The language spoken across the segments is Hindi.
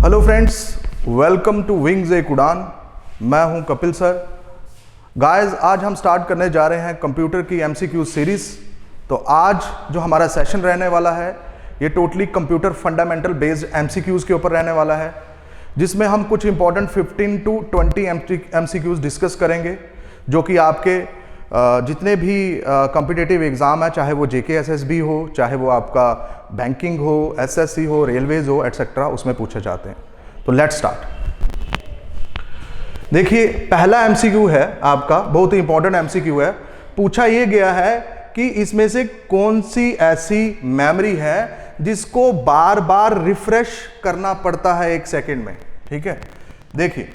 Hello friends, welcome to wings एक उड़ान। मैं हूं कपिल सर। गाइस, आज हम स्टार्ट करने जा रहे हैं कंप्यूटर की एमसीक्यू सीरीज। तो आज जो हमारा सेशन रहने वाला है ये totally computer fundamental based MCQs के ऊपर रहने वाला है, जिसमें हम कुछ इंपॉर्टेंट 15 टू 20 एमसीक्यूज डिस्कस करेंगे, जो कि आपके जितने भी कॉम्पिटिटिव एग्ज़ाम है, चाहे वो जेके एसएसबी हो, चाहे वो आपका बैंकिंग हो, एसएससी हो, रेलवेज हो, एटसेट्रा, उसमें पूछे जाते हैं। तो लेट्स स्टार्ट। देखिए, पहला एमसीक्यू है आपका, बहुत ही इंपॉर्टेंट एमसीक्यू है। पूछा ये गया है कि इसमें से कौन सी ऐसी मेमोरी है जिसको बार बार रिफ्रेश करना पड़ता है 1 सेकेंड में। ठीक है, देखिए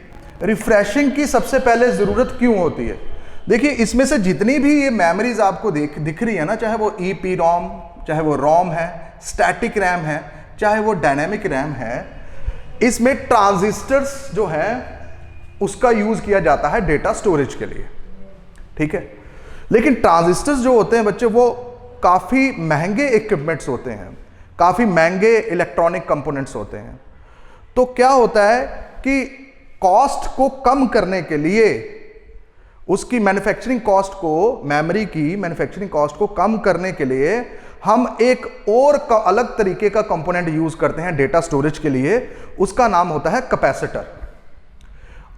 रिफ्रेशिंग की सबसे पहले ज़रूरत क्यों होती है। देखिए, इसमें से जितनी भी ये मेमोरीज आपको दिख रही है ना, चाहे वो ईपी रोम, चाहे वो रोम है, स्टैटिक रैम है, चाहे वो डायनेमिक रैम है, इसमें ट्रांजिस्टर्स जो है उसका यूज किया जाता है डेटा स्टोरेज के लिए। ठीक है, लेकिन ट्रांजिस्टर्स जो होते हैं बच्चे, वो काफ़ी महंगे इक्विपमेंट्स होते हैं, काफ़ी महंगे इलेक्ट्रॉनिक कंपोनेंट्स होते हैं। तो क्या होता है कि कॉस्ट को कम करने के लिए, उसकी मैन्युफैक्चरिंग कॉस्ट को, मेमोरी की मैन्युफैक्चरिंग कॉस्ट को कम करने के लिए हम एक और अलग तरीके का कंपोनेंट यूज करते हैं डेटा स्टोरेज के लिए। उसका नाम होता है कैपेसिटर।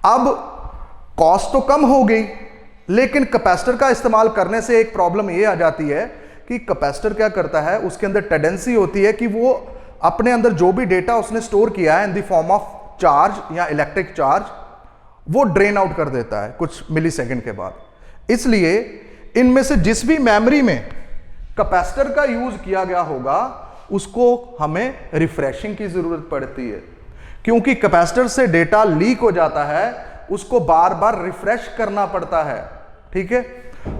अब कॉस्ट तो कम हो गई, लेकिन कैपेसिटर का इस्तेमाल करने से एक प्रॉब्लम ये आ जाती है कि कैपेसिटर क्या करता है, उसके अंदर टेंडेंसी होती है कि वो अपने अंदर जो भी डेटा उसने स्टोर किया है in the form of charge या इलेक्ट्रिक चार्ज, वो ड्रेन आउट कर देता है कुछ मिली सेकेंड के बाद। इसलिए इनमें से जिस भी मेमोरी में कैपेसिटर का यूज किया गया होगा उसको हमें रिफ्रेशिंग की जरूरत पड़ती है, क्योंकि कैपेसिटर से डेटा लीक हो जाता है, उसको बार बार रिफ्रेश करना पड़ता है। ठीक है,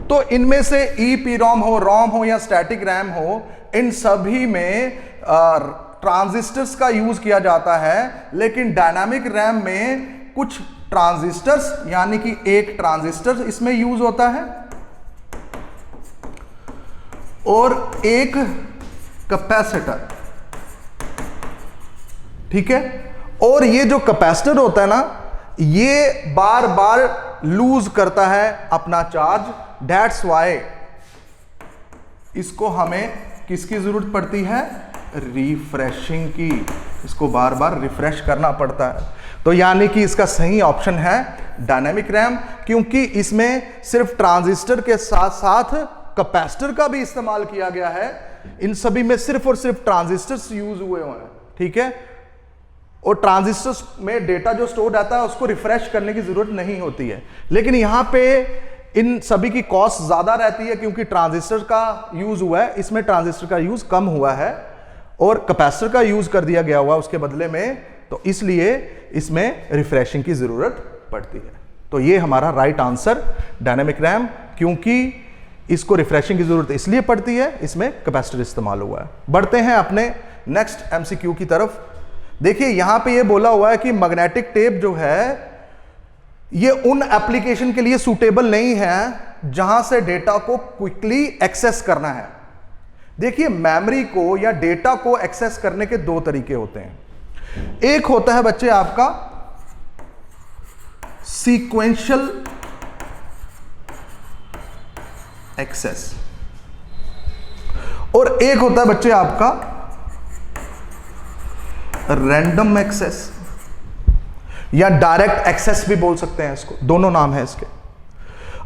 तो इनमें से ईपीरोम हो, रोम हो या स्टैटिक रैम हो, इन सभी में ट्रांजिस्टर्स का यूज किया जाता है। लेकिन डायनामिक रैम में कुछ ट्रांजिस्टर्स, यानी कि एक ट्रांजिस्टर इसमें यूज होता है और एक कैपेसिटर। ठीक है, और ये जो कैपेसिटर होता है ना, ये बार बार लूज करता है अपना चार्ज। दैट्स वाई इसको हमें किसकी जरूरत पड़ती है, रिफ्रेशिंग की। इसको बार बार रिफ्रेश करना पड़ता है। तो यानी कि इसका सही ऑप्शन है डायनेमिक रैम, क्योंकि इसमें सिर्फ ट्रांजिस्टर के साथ साथ कैपेसिटर का भी इस्तेमाल किया गया है। इन सभी में सिर्फ और सिर्फ ट्रांजिस्टर्स यूज हुए हैं। ठीक है, और ट्रांजिस्टर्स में डेटा जो स्टोर रहता है उसको रिफ्रेश करने की जरूरत नहीं होती है। लेकिन यहां पे इन सभी की कॉस्ट ज्यादा रहती है, क्योंकि ट्रांजिस्टर का यूज हुआ है, इसमें ट्रांजिस्टर का यूज कम हुआ है और कैपेसिटर का यूज कर दिया गया हुआ उसके बदले में। तो इसलिए इसमें रिफ्रेशिंग की जरूरत पड़ती है। तो ये हमारा राइट आंसर डायनेमिक रैम, क्योंकि इसको रिफ्रेशिंग की जरूरत इसलिए पड़ती है, इसमें कैपेसिटर इस्तेमाल हुआ है। बढ़ते हैं अपने नेक्स्ट एमसीक्यू की तरफ। देखिए, यहां पे ये बोला हुआ है कि मैग्नेटिक टेप जो है ये उन एप्लीकेशन के लिए सूटेबल नहीं है जहां से डेटा को क्विकली एक्सेस करना है। देखिए, मेमोरी को या डेटा को एक्सेस करने के 2 तरीके होते हैं। एक होता है बच्चे आपका सीक्वेंशियल एक्सेस, और एक होता है बच्चे आपका रैंडम एक्सेस या डायरेक्ट एक्सेस भी बोल सकते हैं इसको, दोनों नाम है इसके।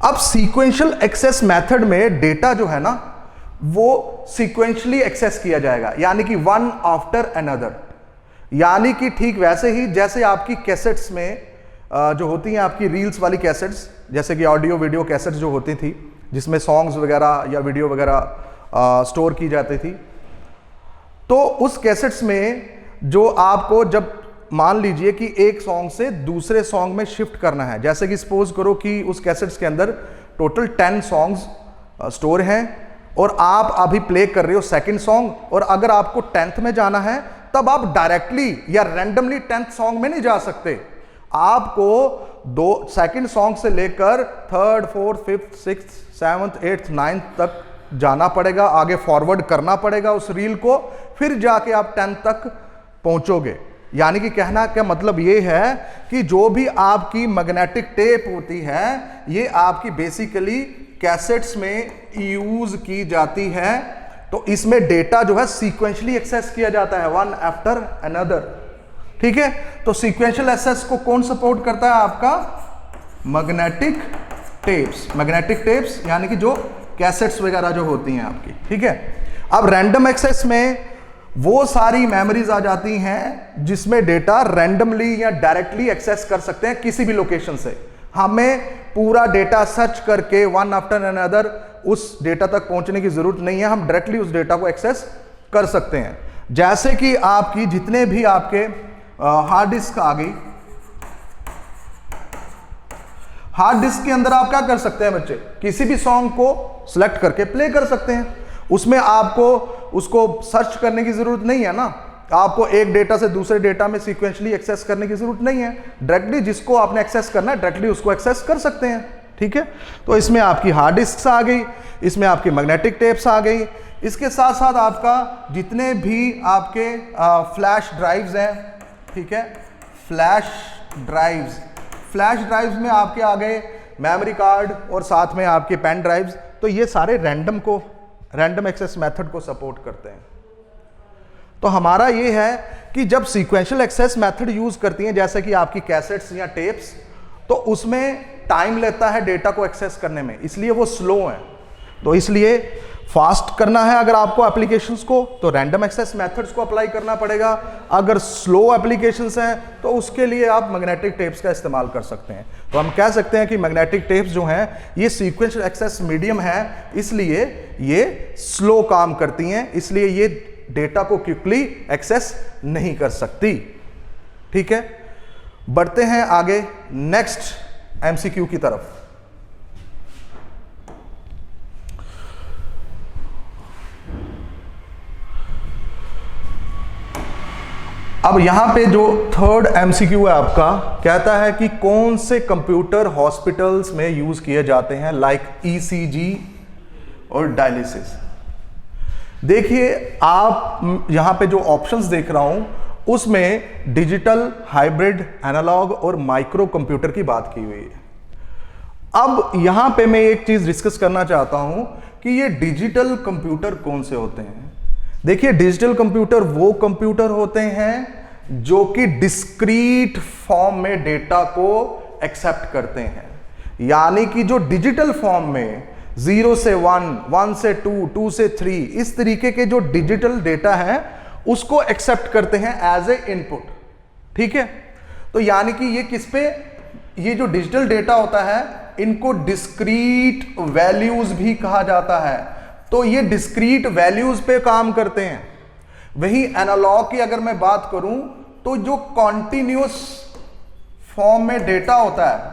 अब सीक्वेंशियल एक्सेस मेथड में डेटा जो है ना वो सीक्वेंशियली एक्सेस किया जाएगा, यानी कि वन आफ्टर अनदर। यानी कि ठीक वैसे ही जैसे आपकी कैसेट्स में जो होती हैं आपकी रील्स वाली कैसेट्स, जैसे कि ऑडियो वीडियो कैसेट्स जो होती थी, जिसमें सॉन्ग्स वगैरह या वीडियो वगैरह स्टोर की जाती थी, तो उस कैसेट्स में जो आपको जब मान लीजिए कि एक सॉन्ग से दूसरे सॉन्ग में शिफ्ट करना है, जैसे कि सपोज करो कि उस कैसेट्स के अंदर टोटल 10 सॉन्ग्स स्टोर हैं और आप अभी प्ले कर रहे हो सेकंड सॉन्ग, और अगर आपको 10th में जाना है तब आप डायरेक्टली या रैंडमली 10th सॉन्ग में नहीं जा सकते। आपको सेकंड सॉन्ग से लेकर 3rd, 4th, 5th, 6th, 7th, 8th, 9th तक जाना पड़ेगा, आगे फॉरवर्ड करना पड़ेगा उस रील को, फिर जाके आप 10 तक पहुंचोगे। यानी कि कहना क्या मतलब ये है कि जो भी आपकी मैग्नेटिक टेप होती है ये आपकी बेसिकली कैसेट्स में यूज की जाती है। तो इसमें डेटा जो है सीक्वेंशियली एक्सेस किया जाता है, वन आफ्टर अनदर। ठीक है, तो सीक्वेंशियल एक्सेस को कौन सपोर्ट करता है? आपका मैग्नेटिक टेप्स। मैग्नेटिक टेप्स यानी कि जो कैसेट्स वगैरह जो होती हैं आपकी। ठीक है, अब रैंडम एक्सेस में वो सारी मेमोरीज आ जाती हैं जिसमें डेटा रैंडमली या डायरेक्टली एक्सेस कर सकते हैं किसी भी लोकेशन से। हमें पूरा डेटा सर्च करके वन आफ्टर अनदर उस डेटा तक पहुंचने की जरूरत नहीं है, हम डायरेक्टली उस डेटा को एक्सेस कर सकते हैं। जैसे कि आपकी जितने भी आपके हार्ड डिस्क आ गई, हार्ड डिस्क के अंदर आप क्या कर सकते हैं बच्चे? किसी भी सॉन्ग को सिलेक्ट करके प्ले कर सकते हैं। उसमें आपको उसको सर्च करने की जरूरत नहीं है ना, आपको एक डेटा से दूसरे डेटा में सीक्वेंशियली एक्सेस करने की जरूरत नहीं है। डायरेक्टली जिसको आपने एक्सेस करना है डायरेक्टली उसको एक्सेस कर सकते हैं। ठीक है, तो इसमें आपकी हार्ड डिस्क आ गई, इसमें आपकी मैग्नेटिक टेप्स आ गई, इसके साथ साथ आपका जितने भी आपके फ्लैश ड्राइव्स हैं। ठीक है, फ्लैश ड्राइव्स में आपके आ गए मेमोरी कार्ड और साथ में आपके पेन ड्राइव्स। तो ये सारे रैंडम एक्सेस मेथड को सपोर्ट करते हैं। तो हमारा ये है कि जब सीक्वेंशियल एक्सेस मेथड यूज करती हैं जैसे कि आपकी कैसेट्स या टेप्स, तो उसमें टाइम लेता है डेटा को एक्सेस करने में, इसलिए वो स्लो है। तो इसलिए फास्ट करना है अगर आपको एप्लीकेशंस को तो रैंडम एक्सेस मेथड्स को अप्लाई करना पड़ेगा। अगर स्लो एप्लीकेशंस हैं तो उसके लिए आप मैग्नेटिक टेप्स का इस्तेमाल कर सकते हैं। तो हम कह सकते हैं कि मैग्नेटिक टेप्स जो हैं ये सीक्वेंशियल एक्सेस मीडियम है, इसलिए ये स्लो काम करती हैं, इसलिए ये डेटा को क्विकली एक्सेस नहीं कर सकती। ठीक है, बढ़ते हैं आगे नेक्स्ट एमसीक्यू की तरफ। अब यहां पे जो थर्ड एमसीक्यू है आपका, कहता है कि कौन से कंप्यूटर हॉस्पिटल्स में यूज किए जाते हैं लाइक ईसीजी और डायलिसिस। देखिए आप यहां पे जो ऑप्शंस देख रहा हूं उसमें डिजिटल, हाइब्रिड, एनालॉग और माइक्रो कंप्यूटर की बात की हुई है। अब यहां पे मैं एक चीज डिस्कस करना चाहता हूं कि ये डिजिटल कंप्यूटर कौन से होते हैं। देखिए डिजिटल कंप्यूटर वो कंप्यूटर होते हैं जो कि डिस्क्रीट फॉर्म में डेटा को एक्सेप्ट करते हैं, यानी कि जो डिजिटल फॉर्म में 0 से 1, 1 से 2, 2 से 3 इस तरीके के जो डिजिटल डेटा है उसको एक्सेप्ट करते हैं एज ए इनपुट। ठीक है, तो यानी कि ये किस पे, ये जो डिजिटल डेटा होता है इनको डिस्क्रीट वैल्यूज भी कहा जाता है। तो ये डिस्क्रीट वैल्यूज पे काम करते हैं। वही एनालॉग की अगर मैं बात करूं तो जो कॉन्टिन्यूअस फॉर्म में डेटा होता है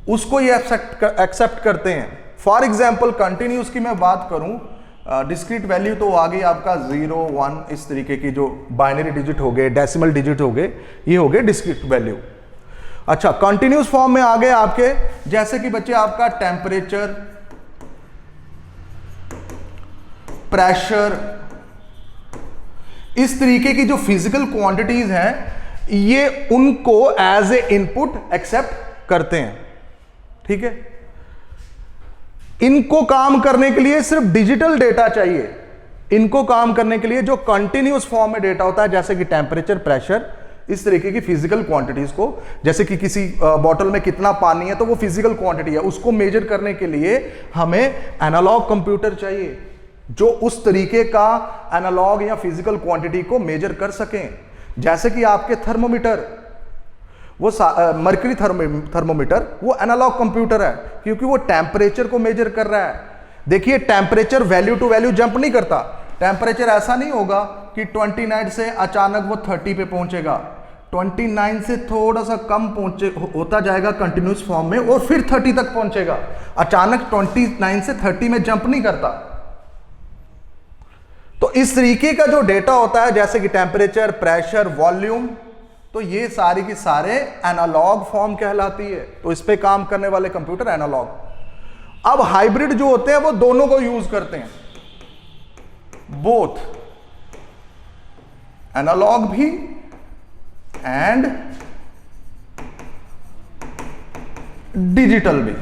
उसको ये एक्सेप्ट करते हैं। फॉर एग्जांपल कंटिन्यूअस की मैं बात करूं, डिस्क्रीट वैल्यू तो आ गई आपका 0, 1 इस तरीके की जो बाइनरी डिजिट हो गए, डेसिमल डिजिट हो गए, ये हो गए डिस्क्रीट वैल्यू। अच्छा, कंटिन्यूअस फॉर्म में आ गए आपके जैसे कि बच्चे आपका टेम्परेचर, प्रेशर, इस तरीके की जो फिजिकल क्वांटिटीज हैं ये उनको एज ए इनपुट एक्सेप्ट करते हैं। ठीक है, इनको काम करने के लिए सिर्फ डिजिटल डेटा चाहिए। इनको काम करने के लिए जो कंटिन्यूअस फॉर्म में डेटा होता है जैसे कि टेम्परेचर, प्रेशर, इस तरीके की फिजिकल क्वांटिटीज को, जैसे कि किसी बॉटल में कितना पानी है तो वो फिजिकल क्वांटिटी है, उसको मेजर करने के लिए हमें एनालॉग कंप्यूटर चाहिए जो उस तरीके का एनालॉग या फिजिकल क्वांटिटी को मेजर कर सकें। जैसे कि आपके थर्मोमीटर, वो मर्क्यूरी थर्मोमीटर वो एनालॉग कंप्यूटर है क्योंकि वो टेम्परेचर को मेजर कर रहा है। देखिए temperature value to value jump नहीं करता। टेम्परेचर ऐसा नहीं होगा कि 29 से अचानक वो 30 पे पहुंचेगा, 29 से थोड़ा सा कम होता जाएगा कंटिन्यूस फॉर्म में और फिर 30 तक पहुंचेगा। अचानक 29 से 30 में जंप नहीं करता। तो इस तरीके का जो डेटा होता है जैसे कि टेम्परेचर, प्रेशर, वॉल्यूम, तो ये सारी की सारे एनालॉग फॉर्म कहलाती है। तो इस पे काम करने वाले कंप्यूटर एनालॉग। अब हाइब्रिड जो होते हैं वो दोनों को यूज करते हैं, बोथ एनालॉग भी एंड डिजिटल भी।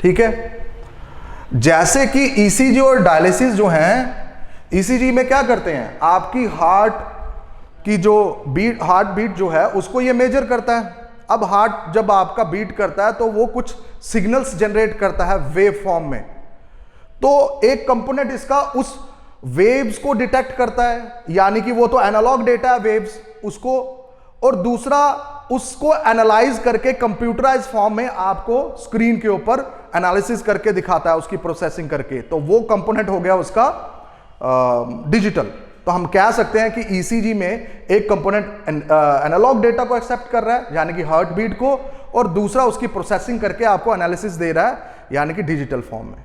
ठीक है, जैसे कि ईसीजी और डायलिसिस जो हैं, ईसीजी में क्या करते हैं, आपकी हार्ट की जो बीट, हार्ट बीट जो है उसको ये मेजर करता है। अब हार्ट जब आपका बीट करता है तो वो कुछ सिग्नल्स जनरेट करता है वेव फॉर्म में। तो एक कंपोनेंट इसका उस वेव्स को डिटेक्ट करता है, यानी कि वो तो एनालॉग डेटा है वेव्स उसको, और दूसरा उसको एनालाइज करके कंप्यूटराइज फॉर्म में आपको स्क्रीन के ऊपर एनालिसिस करके दिखाता है, उसकी प्रोसेसिंग करके। तो वो कंपोनेंट हो गया उसका डिजिटल। तो हम कह सकते हैं कि ईसीजी में एक कंपोनेंट एनालॉग डेटा को एक्सेप्ट कर रहा है, यानी कि हार्ट बीट को, और दूसरा उसकी प्रोसेसिंग करके आपको एनालिसिस दे रहा है, यानी कि डिजिटल फॉर्म में।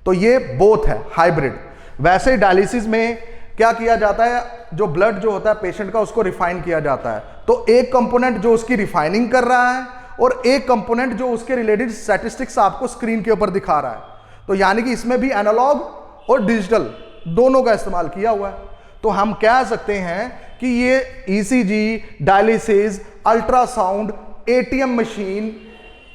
तो ये बोथ है, हाइब्रिड। वैसे ही डायलिसिस में क्या किया जाता है, जो ब्लड जो होता है पेशेंट का उसको रिफाइन किया जाता है। तो एक कंपोनेंट जो उसकी रिफाइनिंग कर रहा है और एक कंपोनेंट जो उसके रिलेटेड स्टैटिस्टिक्स आपको स्क्रीन के ऊपर दिखा रहा है। तो यानी कि इसमें भी एनालॉग और डिजिटल दोनों का इस्तेमाल किया हुआ है। तो हम कह सकते हैं कि ये ECG, dialysis, ultrasound, ATM machine,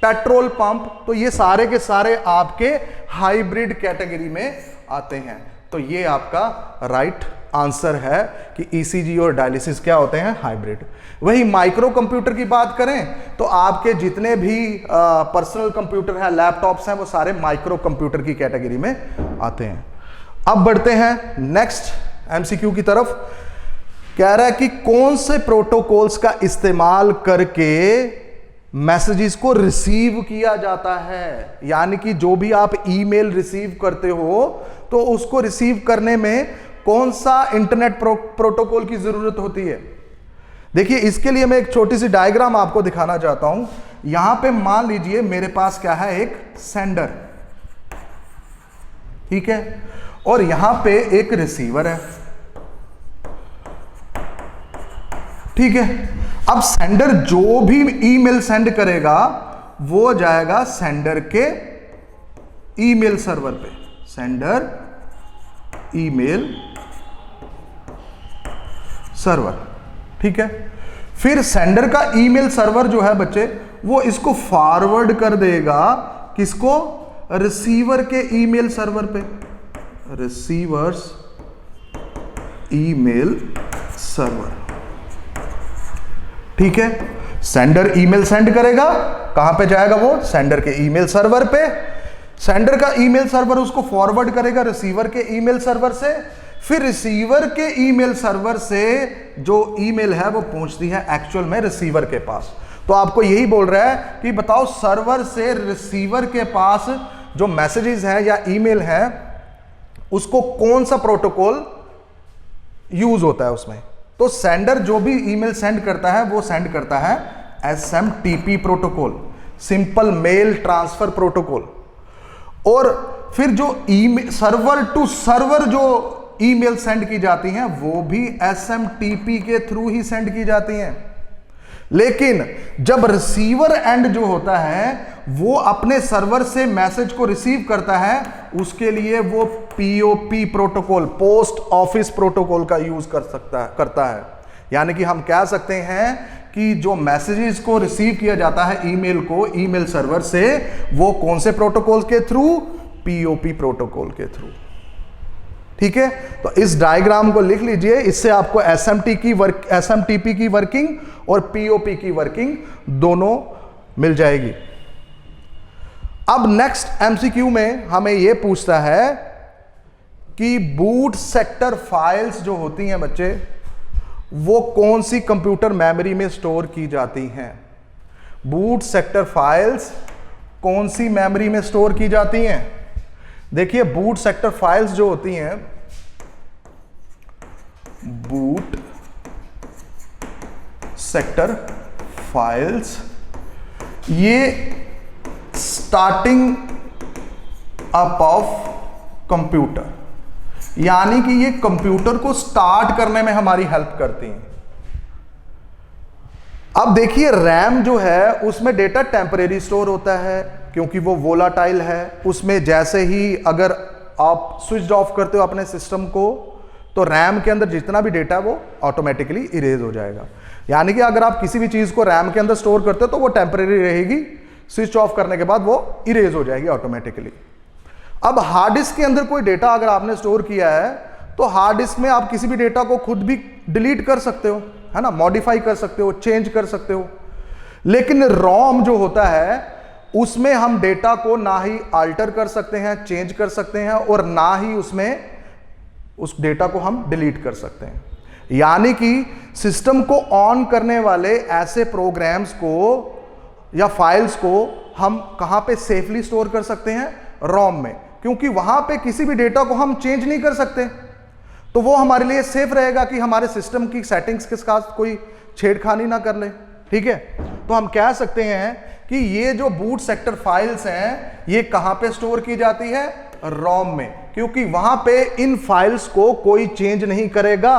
petrol pump, तो ये सारे के सारे आपके हाइब्रिड कैटेगरी में आते हैं। तो ये आपका राइट आंसर है कि ईसीजी और डायलिसिस क्या होते हैं, हाइब्रिड। वही माइक्रो कंप्यूटर की बात करें तो आपके जितने भी पर्सनल कंप्यूटर हैं, लैपटॉप्स हैं, वो सारे माइक्रो कंप्यूटर की कैटेगरी में आते हैं। अब बढ़ते हैं नेक्स्ट एमसीक्यू की तरफ। कह रहा है कि कौन से प्रोटोकॉल्स का इस्तेमाल करके मैसेजेस को रिसीव किया जाता है, यानी कि जो भी आप ईमेल रिसीव करते हो तो उसको रिसीव करने में कौन सा इंटरनेट प्रोटोकॉल की जरूरत होती है। देखिए, इसके लिए मैं एक छोटी सी डायग्राम आपको दिखाना चाहता हूं। यहां पे मान लीजिए मेरे पास क्या है, एक सेंडर, ठीक है, और यहां पे एक रिसीवर है, ठीक है। अब सेंडर जो भी ईमेल सेंड करेगा वो जाएगा सेंडर के ईमेल सर्वर पे, सेंडर ईमेल सर्वर, ठीक है। फिर सेंडर का ईमेल सर्वर जो है बच्चे, वो इसको फॉरवर्ड कर देगा किसको, रिसीवर के ईमेल सर्वर पे, रिसीवर्स ईमेल सर्वर, ठीक है। सेंडर ईमेल सेंड करेगा, कहां पे जाएगा वो, सेंडर के ईमेल सर्वर पे। सेंडर का ईमेल सर्वर उसको फॉरवर्ड करेगा रिसीवर के ईमेल सर्वर से। फिर रिसीवर के ईमेल सर्वर से जो ईमेल है वो पहुंचती है एक्चुअल में रिसीवर के पास। तो आपको यही बोल रहा है कि बताओ सर्वर से रिसीवर के पास जो मैसेजेस हैं या ईमेल है उसको कौन सा प्रोटोकॉल यूज होता है उसमें। तो सेंडर जो भी ईमेल सेंड करता है वो सेंड करता है SMTP protocol, simple mail transfer protocol. और फिर जो ईमेल सर्वर टू सर्वर जो ईमेल सेंड की जाती हैं वो भी SMTP के थ्रू ही सेंड की जाती हैं। लेकिन जब रिसीवर एंड जो होता है वो अपने सर्वर से मैसेज को रिसीव करता है, उसके लिए वो POP protocol, post office protocol का यूज करता है। यानी कि हम कह सकते हैं कि जो मैसेजेस को रिसीव किया जाता है ईमेल को ईमेल सर्वर से, वो कौन से प्रोटोकॉल के थ्रू, POP प्रोटोकॉल के थ्रू, ठीक है। तो इस डायग्राम को लिख लीजिए, इससे आपको SMTP की वर्किंग और POP की वर्किंग दोनों मिल जाएगी। अब नेक्स्ट MCQ में हमें यह पूछता है कि बूट सेक्टर फाइल्स जो होती हैं बच्चे, वो कौन सी कंप्यूटर मेमोरी में स्टोर की जाती हैं। बूट सेक्टर फाइल्स कौन सी मेमोरी में स्टोर की जाती हैं। देखिए, बूट सेक्टर फाइल्स जो होती हैं, बूट सेक्टर फाइल्स, ये स्टार्टिंग अप ऑफ कंप्यूटर, यानी कि ये कंप्यूटर को स्टार्ट करने में हमारी हेल्प करती हैं। अब देखिए, रैम जो है उसमें डेटा टेम्परेरी स्टोर होता है क्योंकि वो वोलाटाइल है। उसमें जैसे ही अगर आप स्विच ऑफ करते हो अपने सिस्टम को तो रैम के अंदर जितना भी डेटा वो ऑटोमेटिकली इरेज हो जाएगा। यानी कि अगर आप किसी भी चीज को रैम के अंदर स्टोर करते हो तो वो टेम्परेरी रहेगी, स्विच ऑफ करने के बाद वो इरेज हो जाएगी ऑटोमेटिकली। अब हार्ड डिस्क के अंदर कोई डेटा अगर आपने स्टोर किया है तो हार्ड डिस्क में आप किसी भी डेटा को खुद भी डिलीट कर सकते हो, है ना, मॉडिफाई कर सकते हो, चेंज कर सकते हो। लेकिन रोम जो होता है उसमें हम डेटा को ना ही अल्टर कर सकते हैं, चेंज कर सकते हैं, और ना ही उसमें उस डेटा को हम डिलीट कर सकते हैं। यानी कि सिस्टम को ऑन करने वाले ऐसे प्रोग्राम्स को या फाइल्स को हम कहां पे सेफली स्टोर कर सकते हैं? रोम में, क्योंकि वहां पे किसी भी डेटा को हम चेंज नहीं कर सकते, तो वो हमारे लिए सेफ रहेगा कि हमारे सिस्टम की सेटिंग्स के साथ कोई छेड़खानी ना कर ले। ठीक है, तो हम कह सकते हैं कि ये जो बूट सेक्टर फाइल्स हैं ये कहां पे स्टोर की जाती है? रोम में, क्योंकि वहां पे इन फाइल्स को कोई चेंज नहीं करेगा।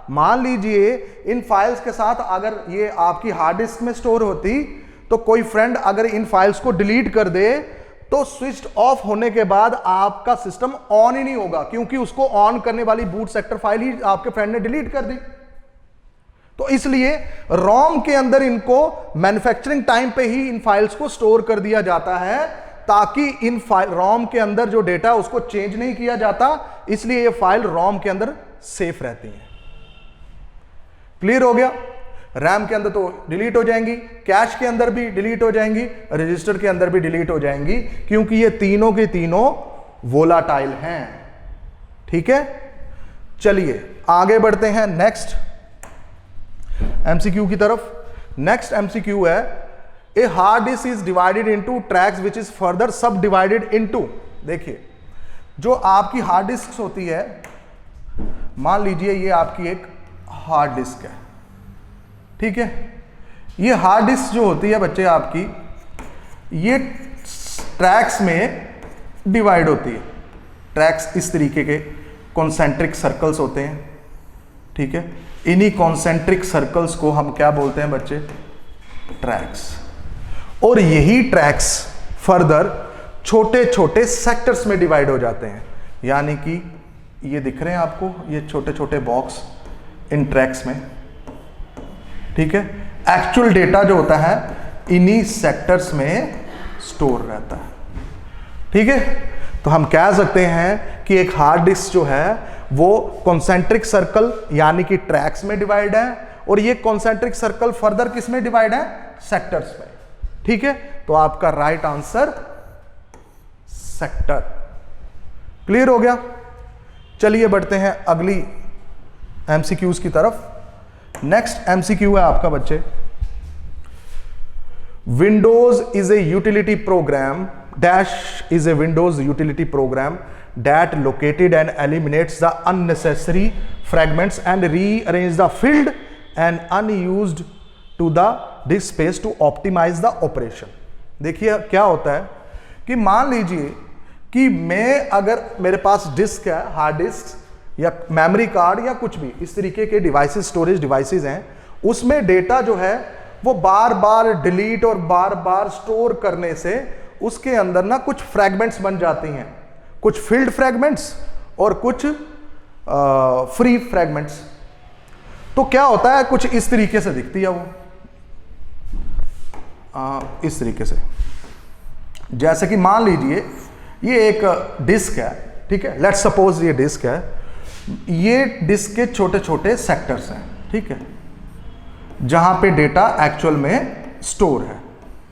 मान लीजिए इन फाइल्स के साथ अगर ये आपकी हार्ड डिस्क में स्टोर होती तो कोई फ्रेंड अगर इन फाइल्स को डिलीट कर दे तो स्विच ऑफ होने के बाद आपका सिस्टम ऑन ही नहीं होगा, क्योंकि उसको ऑन करने वाली बूट सेक्टर फाइल ही आपके फ्रेंड ने डिलीट कर दी। तो इसलिए रोम के अंदर इनको मैन्युफैक्चरिंग टाइम पे ही इन फाइल्स को स्टोर कर दिया जाता है, ताकि इन फाइल रोम के अंदर जो डेटा उसको चेंज नहीं किया जाता, इसलिए ये फाइल रोम के अंदर सेफ रहती है। क्लियर हो गया? रैम के अंदर तो डिलीट हो जाएंगी, कैश के अंदर भी डिलीट हो जाएंगी, रजिस्टर के अंदर भी डिलीट हो जाएंगी, क्योंकि ये तीनों के तीनों वोलाटाइल हैं। ठीक है, चलिए आगे बढ़ते हैं नेक्स्ट एमसीक्यू की तरफ। नेक्स्ट एमसीक्यू है, a hard disk is divided into tracks which is further सब डिवाइडेड इनटू। देखिए, जो आपकी हार्ड डिस्क होती है, मान लीजिए ये आपकी एक हार्ड डिस्क है, ठीक है। ये हार्ड डिस्क जो होती है बच्चे आपकी, ये ट्रैक्स में डिवाइड होती है। ट्रैक्स इस तरीके के कॉन्सेंट्रिक सर्कल्स होते हैं, ठीक है। इन्हीं कॉन्सेंट्रिक सर्कल्स को हम क्या बोलते हैं बच्चे? ट्रैक्स। और यही ट्रैक्स फर्दर छोटे छोटे सेक्टर्स में डिवाइड हो जाते हैं। यानी कि ये दिख रहे हैं आपको, ये छोटे छोटे बॉक्स इन ट्रैक्स में, ठीक है। एक्चुअल डेटा जो होता है इन्हीं सेक्टर्स में स्टोर रहता है, ठीक है। तो हम कह सकते हैं कि एक हार्ड डिस्क जो है वो कॉन्सेंट्रिक सर्कल यानी कि ट्रैक्स में डिवाइड है, और ये कॉन्सेंट्रिक सर्कल फर्दर किस में डिवाइड है? सेक्टर्स में, ठीक है। तो आपका राइट आंसर सेक्टर। क्लियर हो गया? चलिए बढ़ते हैं अगली एमसीक्यूज की तरफ। नेक्स्ट एमसीक्यू है आपका बच्चे, Windows is a utility programme dash is a Windows utility programme that located and eliminates the unnecessary fragments and rearrange the filled and unused to the disk space to optimize the operation। देखिए क्या होता है कि मान लीजिए कि मैं अगर मेरे पास डिस्क है, हार्ड डिस्क या मेमोरी कार्ड या कुछ भी इस तरीके के डिवाइसेस, स्टोरेज डिवाइसेस हैं, उसमें डेटा जो है वो बार बार डिलीट और बार बार स्टोर करने से उसके अंदर ना कुछ फ्रैगमेंट्स बन जाती हैं, कुछ फिल्ड फ्रैगमेंट्स और कुछ फ्री फ्रैगमेंट्स। तो क्या होता है, कुछ इस तरीके से दिखती है वो, इस तरीके से। जैसे कि मान लीजिए ये एक डिस्क है, ठीक है। लेट्स सपोज ये डिस्क है, ये डिस्क के छोटे छोटे सेक्टर्स हैं, ठीक है, जहां पे डेटा एक्चुअल में स्टोर है,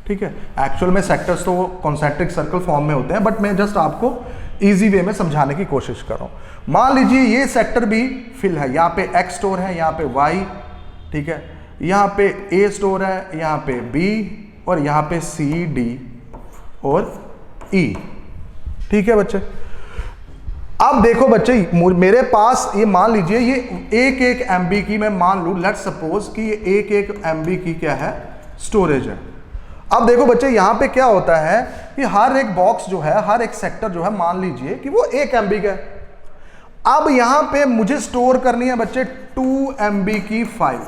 ठीक है। एक्चुअल में सेक्टर्स तो कॉन्सेंट्रिक सर्कल फॉर्म में होते हैं, बट मैं जस्ट आपको इजी वे में समझाने की कोशिश कर रहा हूं। मान लीजिए ये सेक्टर भी फिल है, यहाँ पे X स्टोर है, यहाँ पे Y, ठीक है, यहाँ पे A स्टोर है, यहाँ पे B, और यहाँ पे C, D और E, ठीक है बच्चे। अब देखो बच्चे, मेरे पास ये मान लीजिए ये एक एक MB की, मैं मान लूं, लेट्स सपोज कि ये एक एक MB की क्या है? स्टोरेज है। अब देखो बच्चे, यहां पे क्या होता है कि हर एक बॉक्स जो है, हर एक सेक्टर जो है, मान लीजिए कि वो 1 MB का है। अब यहां पे मुझे स्टोर करनी है बच्चे 2 MB की फाइल,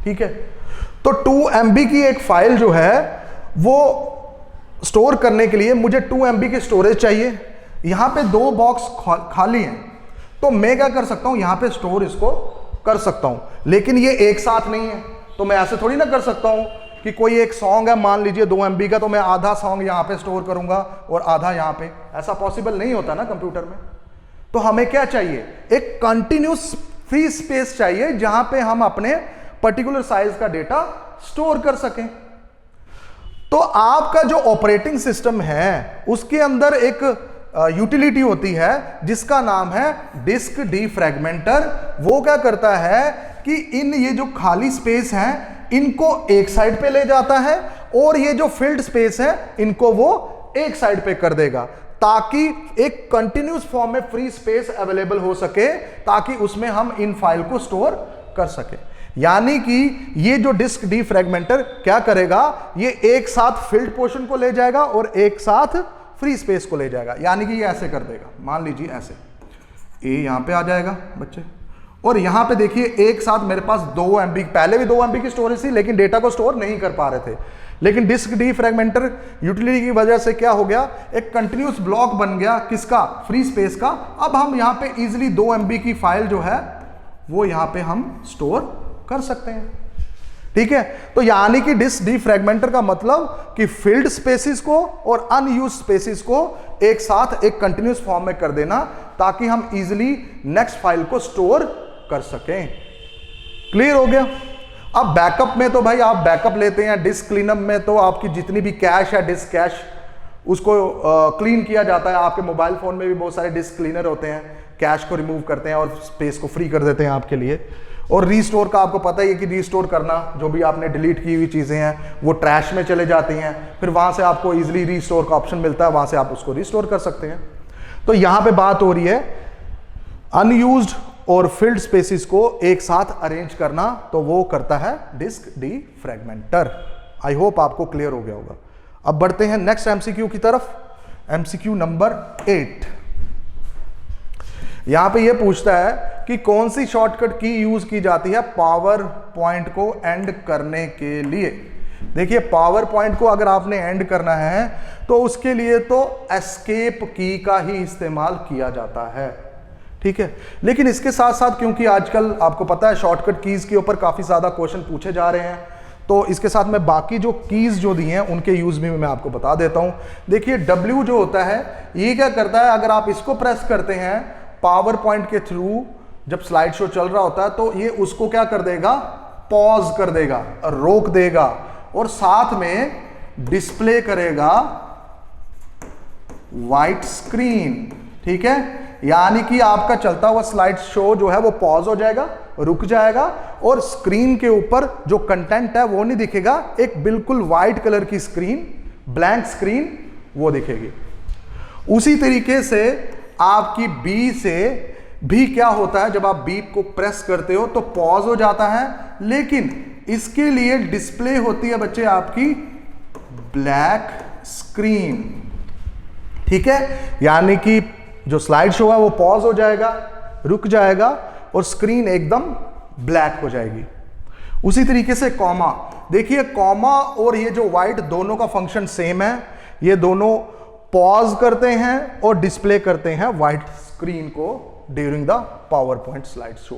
ठीक है। तो 2 MB की एक फाइल जो है वो स्टोर करने के लिए मुझे 2 MB की स्टोरेज चाहिए। यहां पे 2 बॉक्स खाली हैं, तो मैं क्या कर सकता हूं, यहां पे स्टोर इसको कर सकता हूं, लेकिन ये एक साथ नहीं है। तो मैं ऐसे थोड़ी ना कर सकता हूं कि कोई एक सॉन्ग है मान लीजिए 2 MB का, तो मैं आधा सॉन्ग यहां पे स्टोर करूंगा और आधा यहां पे, ऐसा पॉसिबल नहीं होता ना कंप्यूटर में। तो हमें क्या चाहिए, एक कंटिन्यूस फ्री स्पेस चाहिए जहां पे हम अपने पर्टिकुलर साइज का डेटा स्टोर कर सकें। तो आपका जो ऑपरेटिंग सिस्टम है उसके अंदर एक यूटिलिटी होती है जिसका नाम है डिस्क डीफ्रैगमेंटर। वो क्या करता है कि इन ये जो खाली स्पेस है इनको एक साइड पे ले जाता है और ये जो फिल्ड स्पेस है इनको वो एक साइड पे कर देगा, ताकि एक कंटिन्यूस फॉर्म में फ्री स्पेस अवेलेबल हो सके, ताकि उसमें हम इन फाइल को स्टोर कर सके। यानी कि ये जो डिस्क डीफ्रैगमेंटर क्या करेगा, ये एक साथ फिल्ड पोर्शन को ले जाएगा और एक साथ फ्री स्पेस को ले जाएगा। यानी कि ये ऐसे कर देगा, मान लीजिए ऐसे, ए यहां पे आ जाएगा बच्चे, और यहां पे देखिए एक साथ मेरे पास 2 MB, पहले भी 2 MB की स्टोरेज थी लेकिन डेटा को स्टोर नहीं कर पा रहे थे। लेकिन डिस्क डीफ्रैगमेंटर यूटिलिटी की वजह से क्या हो गया, एक कंटिन्यूस ब्लॉक बन गया, किसका, फ्री स्पेस का। अब हम यहां पे इजीली 2 MB की फाइल जो है वो यहां पे हम स्टोर कर सकते हैं। ठीक है, तो यानी कि डिस्क डीफ्रैगमेंटर का मतलब कि फिल्ड स्पेसिस को और अनयूज्ड स्पेसिस को एक साथ एक कंटिन्यूस फॉर्म में कर देना, ताकि हम इजीली नेक्स्ट फाइल को स्टोर कर सकें। क्लियर हो गया। अब बैकअप में तो भाई आप बैकअप लेते हैं, डिस्क क्लीनअप में तो आपकी जितनी भी कैश है, डिस्क कैश, उसको क्लीन किया जाता है। आपके मोबाइल फोन में भी बहुत सारे डिस्क क्लीनर होते हैं, कैश को रिमूव करते हैं और स्पेस को फ्री कर देते हैं आपके लिए। और रीस्टोर का आपको पता ही है कि रीस्टोर करना, जो भी आपने डिलीट की हुई चीजें हैं वो ट्रैश में चले जाती हैं, फिर वहां से आपको इजीली रीस्टोर का ऑप्शन मिलता है, वहां से आप उसको रीस्टोर कर सकते हैं। तो यहां पे बात हो रही है अनयूज्ड और फिल्ड स्पेसिस को एक साथ अरेंज करना, तो वो करता है डिस्क डीफ्रैगमेंटर। आई होप आपको क्लियर हो गया होगा। अब बढ़ते हैं नेक्स्ट एमसीक्यू की तरफ। MCQ number 8। यहां पे ये पूछता है कि कौन सी शॉर्टकट की यूज की जाती है पावर पॉइंट को एंड करने के लिए। देखिए, पावर पॉइंट को अगर आपने एंड करना है तो उसके लिए तो एस्केप की का ही इस्तेमाल किया जाता है। ठीक है, लेकिन इसके साथ साथ क्योंकि आजकल आपको पता है शॉर्टकट कीज के ऊपर काफी ज्यादा क्वेश्चन पूछे जा रहे हैं, तो इसके साथ मैं बाकी जो कीज जो दी हैं उनके यूज भी मैं आपको बता देता हूं। देखिए, W जो होता है ये क्या करता है, अगर आप इसको प्रेस करते हैं पावर पॉइंट के थ्रू, जब स्लाइड शो चल रहा होता है तो ये उसको क्या कर देगा, पॉज कर देगा, रोक देगा और साथ में डिस्प्ले करेगा व्हाइट स्क्रीन। ठीक है, यानी कि आपका चलता हुआ स्लाइड शो जो है वो पॉज हो जाएगा, रुक जाएगा और स्क्रीन के ऊपर जो कंटेंट है वो नहीं दिखेगा, एक बिल्कुल व्हाइट कलर की स्क्रीन, ब्लैंक स्क्रीन वो दिखेगी। उसी तरीके से आपकी बी से भी क्या होता है, जब आप बी को प्रेस करते हो तो पॉज हो जाता है, लेकिन इसके लिए डिस्प्ले होती है बच्चे आपकी ब्लैक स्क्रीन। ठीक है, यानी कि जो स्लाइड शो है वो पॉज हो जाएगा, रुक जाएगा और स्क्रीन एकदम ब्लैक हो जाएगी। उसी तरीके से कॉमा, देखिए कॉमा और ये जो व्हाइट दोनों का फंक्शन सेम है, ये दोनों पॉज करते हैं और डिस्प्ले करते हैं व्हाइट स्क्रीन को during the power point slide show.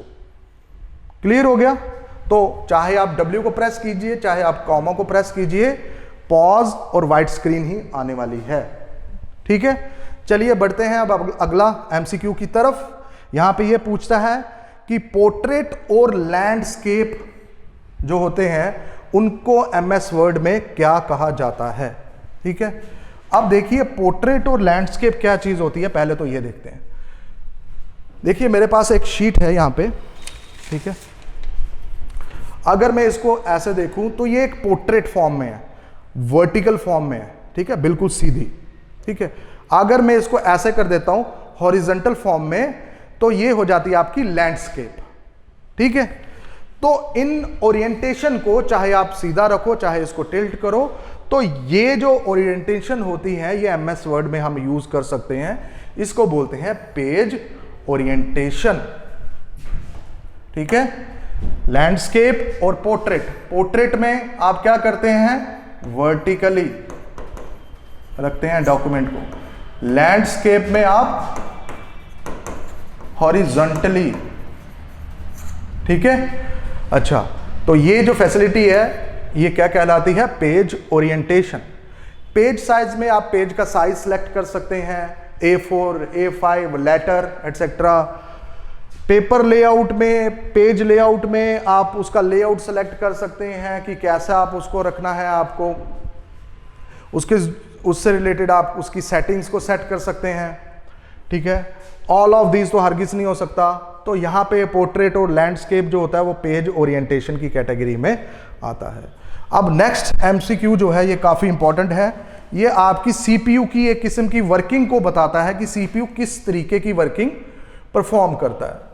Clear हो गया। तो चाहे आप W को प्रेस कीजिए, चाहे आप कॉमा को प्रेस कीजिए, पॉज और व्हाइट स्क्रीन ही आने वाली है। ठीक है, चलिए बढ़ते हैं अब अगला एमसीक्यू की तरफ। यहां पे ये पूछता है कि पोर्ट्रेट और लैंडस्केप जो होते हैं उनको MS वर्ड में क्या कहा जाता है। ठीक है, अब देखिए पोर्ट्रेट और लैंडस्केप क्या चीज होती है, पहले तो ये देखते हैं। देखिए मेरे पास एक शीट है यहां पे, ठीक है, अगर मैं इसको ऐसे देखूं तो ये एक पोर्ट्रेट फॉर्म में है, वर्टिकल फॉर्म में है, ठीक है, बिल्कुल सीधी। ठीक है, अगर मैं इसको ऐसे कर देता हूं हॉरिजॉन्टल फॉर्म में, तो ये हो जाती है आपकी लैंडस्केप। ठीक है, तो इन ओरिएंटेशन को चाहे आप सीधा रखो चाहे इसको टिल्ट करो, तो ये जो ओरिएंटेशन होती है ये MS वर्ड में हम यूज कर सकते हैं, इसको बोलते हैं पेज ओरिएंटेशन। ठीक है, लैंडस्केप और पोर्ट्रेट, पोर्ट्रेट में आप क्या करते हैं, वर्टिकली रखते हैं डॉक्यूमेंट को, लैंडस्केप में आप हॉरिजॉन्टली, ठीक है। अच्छा, तो ये जो फैसिलिटी है ये क्या कहलाती है? Page orientation. पेज साइज में आप पेज का साइज सेलेक्ट कर सकते हैं, A4, A5, letter etcetera. Paper layout में, पेज लेआउट में आप उसका लेआउट सेलेक्ट कर सकते हैं कि कैसा आप उसको रखना है, आपको उससे रिलेटेड आप उसकी सेटिंग्स को सेट कर सकते हैं, ठीक है। ऑल ऑफ दीज तो हरगिज नहीं हो सकता, तो यहाँ पे पोर्ट्रेट और लैंडस्केप जो होता है वो पेज ओरिएंटेशन की कैटेगरी में आता है। अब नेक्स्ट एमसीक्यू जो है ये काफ़ी इंपॉर्टेंट है। ये आपकी सीपीयू की एक किस्म की वर्किंग को बताता है कि सीपीयू किस तरीके की वर्किंग परफॉर्म करता है।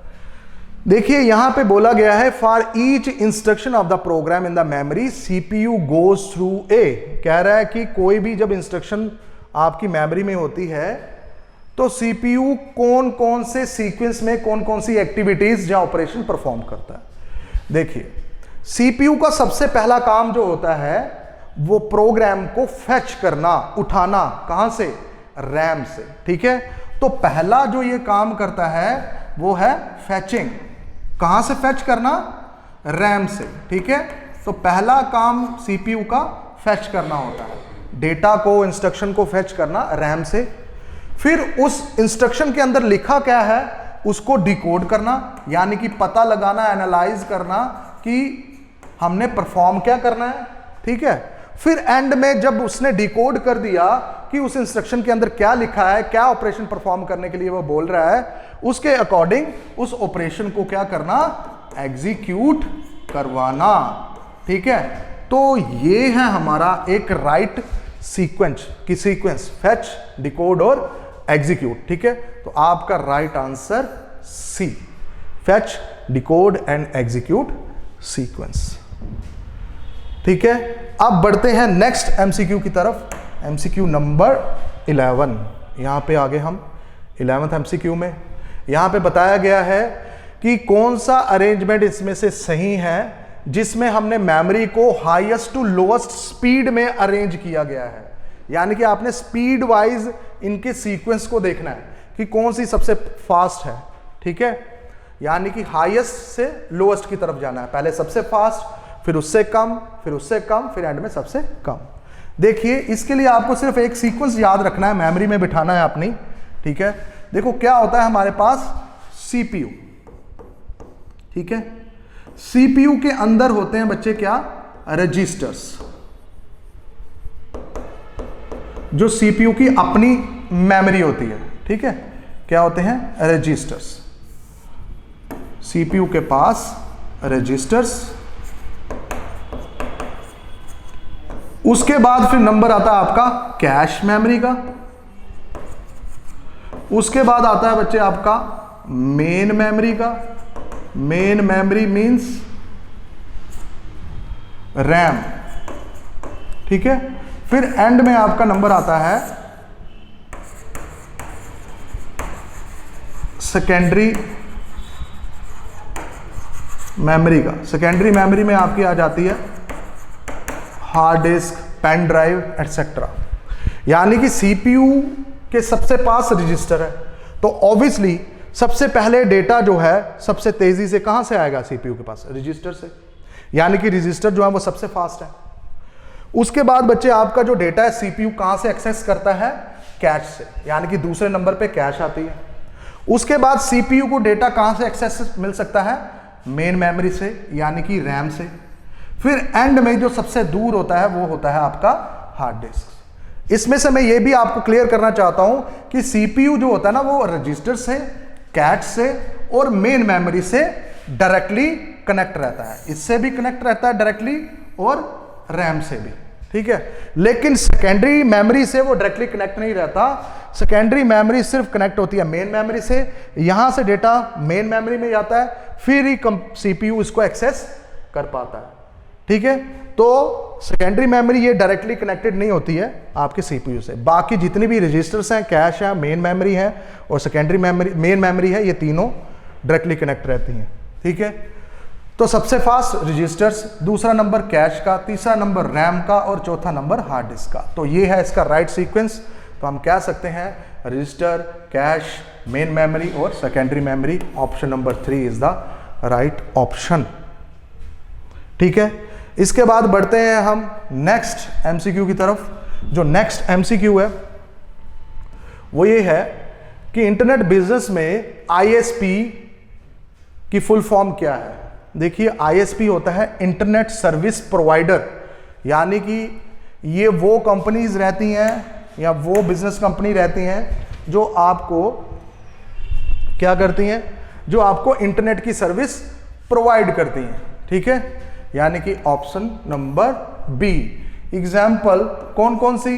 देखिए यहां पे बोला गया है for each instruction of the program in the memory CPU goes through a. कह रहा है कि कोई भी जब इंस्ट्रक्शन आपकी मेमोरी में होती है तो सीपीयू कौन कौन से सीक्वेंस में कौन कौन सी एक्टिविटीज या ऑपरेशन परफॉर्म करता है। देखिए सीपीयू का सबसे पहला काम जो होता है वो प्रोग्राम को फेच करना, उठाना, कहां से? रैम से, ठीक है। तो पहला जो ये काम करता है वो है फेचिंग। कहां से फेच करना? रैम से, ठीक है। तो पहला काम सीपीयू का फेच करना होता है, डेटा को, इंस्ट्रक्शन को फेच करना रैम से। फिर उस इंस्ट्रक्शन के अंदर लिखा क्या है उसको डिकोड करना, यानी कि पता लगाना, एनालाइज करना कि हमने परफॉर्म क्या करना है, ठीक है। फिर एंड में जब उसने डिकोड कर दिया कि उस इंस्ट्रक्शन के अंदर क्या लिखा है, क्या ऑपरेशन परफॉर्म करने के लिए वो बोल रहा है, उसके अकॉर्डिंग उस ऑपरेशन को क्या करना? एग्जीक्यूट करवाना, ठीक है। तो ये है हमारा एक राइट सीक्वेंस की सीक्वेंस, फेच, डिकोड और एग्जीक्यूट, ठीक है। तो आपका right answer C, fetch, decode and execute sequence, ठीक है। अब बढ़ते हैं नेक्स्ट एमसीक्यू की तरफ, एमसीक्यू नंबर 11। यहां पे आगे हम 11th एमसीक्यू में यहां पे बताया गया है कि कौन सा अरेंजमेंट इसमें से सही है जिसमें हमने मेमोरी को हाईएस्ट टू लोएस्ट स्पीड में अरेंज किया गया है। यानी कि आपने स्पीड वाइज इनके सीक्वेंस को देखना है कि कौन सी सबसे फास्ट है, ठीक है। यानी कि हाईएस्ट से लोएस्ट की तरफ जाना है, पहले सबसे फास्ट, फिर उससे कम, फिर उससे कम, फिर एंड में सबसे कम। देखिए इसके लिए आपको सिर्फ एक सीक्वेंस याद रखना है, मेमोरी में बिठाना है अपनी, ठीक है। देखो क्या होता है हमारे पास सीपीयू, ठीक है। सीपीयू के अंदर होते हैं बच्चे क्या? रजिस्टर्स, जो सीपीयू की अपनी मेमोरी होती है, ठीक है। क्या होते हैं? रजिस्टर्स। सीपीयू के पास रजिस्टर्स, उसके बाद फिर नंबर आता है आपका कैश मेमोरी का, उसके बाद आता है बच्चे आपका मेन मेमोरी का। मेन मेमोरी मींस रैम, ठीक है। फिर एंड में आपका नंबर आता है सेकेंडरी मेमोरी का। सेकेंडरी मेमोरी में आपकी आ जाती है hard disk, pen drive etcetera. यानी कि सीपीयू के सबसे पास रजिस्टर है, तो ऑब्वियसली सबसे पहले डेटा जो है सबसे तेजी से कहां से आएगा? सीपीयू के पास, रजिस्टर से। यानी कि रजिस्टर जो है वो सबसे फास्ट है। उसके बाद बच्चे आपका जो डेटा है सीपीयू कहां से एक्सेस करता है? कैश से, यानी कि दूसरे नंबर पे कैश आती है। उसके बाद सीपीयू को डेटा कहां से एक्सेस मिल सकता है? मेन मेमोरी से, यानी कि रैम से। फिर एंड में जो सबसे दूर होता है वो होता है आपका हार्ड डिस्क। इसमें से मैं ये भी आपको क्लियर करना चाहता हूं कि सीपीयू जो होता है ना वो रजिस्टर से, कैश से और मेन मेमोरी से डायरेक्टली कनेक्ट रहता है। इससे भी कनेक्ट रहता है डायरेक्टली और रैम से भी, ठीक है। लेकिन सेकेंडरी मेमोरी से वो डायरेक्टली कनेक्ट नहीं रहता। सेकेंडरी मेमोरी सिर्फ कनेक्ट होती है मेन मेमोरी से। यहां से डेटा मेन मेमोरी में जाता है, फिर ही सीपीयू इसको एक्सेस कर पाता है, ठीक है। तो सेकेंडरी मेमोरी ये डायरेक्टली कनेक्टेड नहीं होती है आपके सीपीयू से। बाकी जितनी भी रजिस्टर्स हैं, कैश है, मेन मेमोरी है और सेकेंडरी मेमोरी, मेन मेमोरी है, ये तीनों डायरेक्टली कनेक्ट रहती हैं, ठीक है। तो सबसे फास्ट रजिस्टर्स, दूसरा नंबर कैश का, तीसरा नंबर रैम का और चौथा नंबर हार्ड डिस्क का। तो ये है इसका राइट सीक्वेंस। तो हम कह सकते हैं रजिस्टर, कैश, मेन मेमोरी और secondary memory. Option number 3 is the right option. ठीक है, इसके बाद बढ़ते हैं हम नेक्स्ट एमसीक्यू की तरफ। जो नेक्स्ट एमसीक्यू है वो ये है कि इंटरनेट बिजनेस में आईएसपी की फुल फॉर्म क्या है। देखिए, आईएसपी होता है इंटरनेट सर्विस प्रोवाइडर, यानी कि ये वो कंपनीज रहती हैं या वो बिजनेस कंपनी रहती हैं जो आपको क्या करती हैं, जो आपको इंटरनेट की सर्विस प्रोवाइड करती हैं। ठीक है, यानी कि ऑप्शन नंबर बी। एग्जाम्पल कौन कौन सी,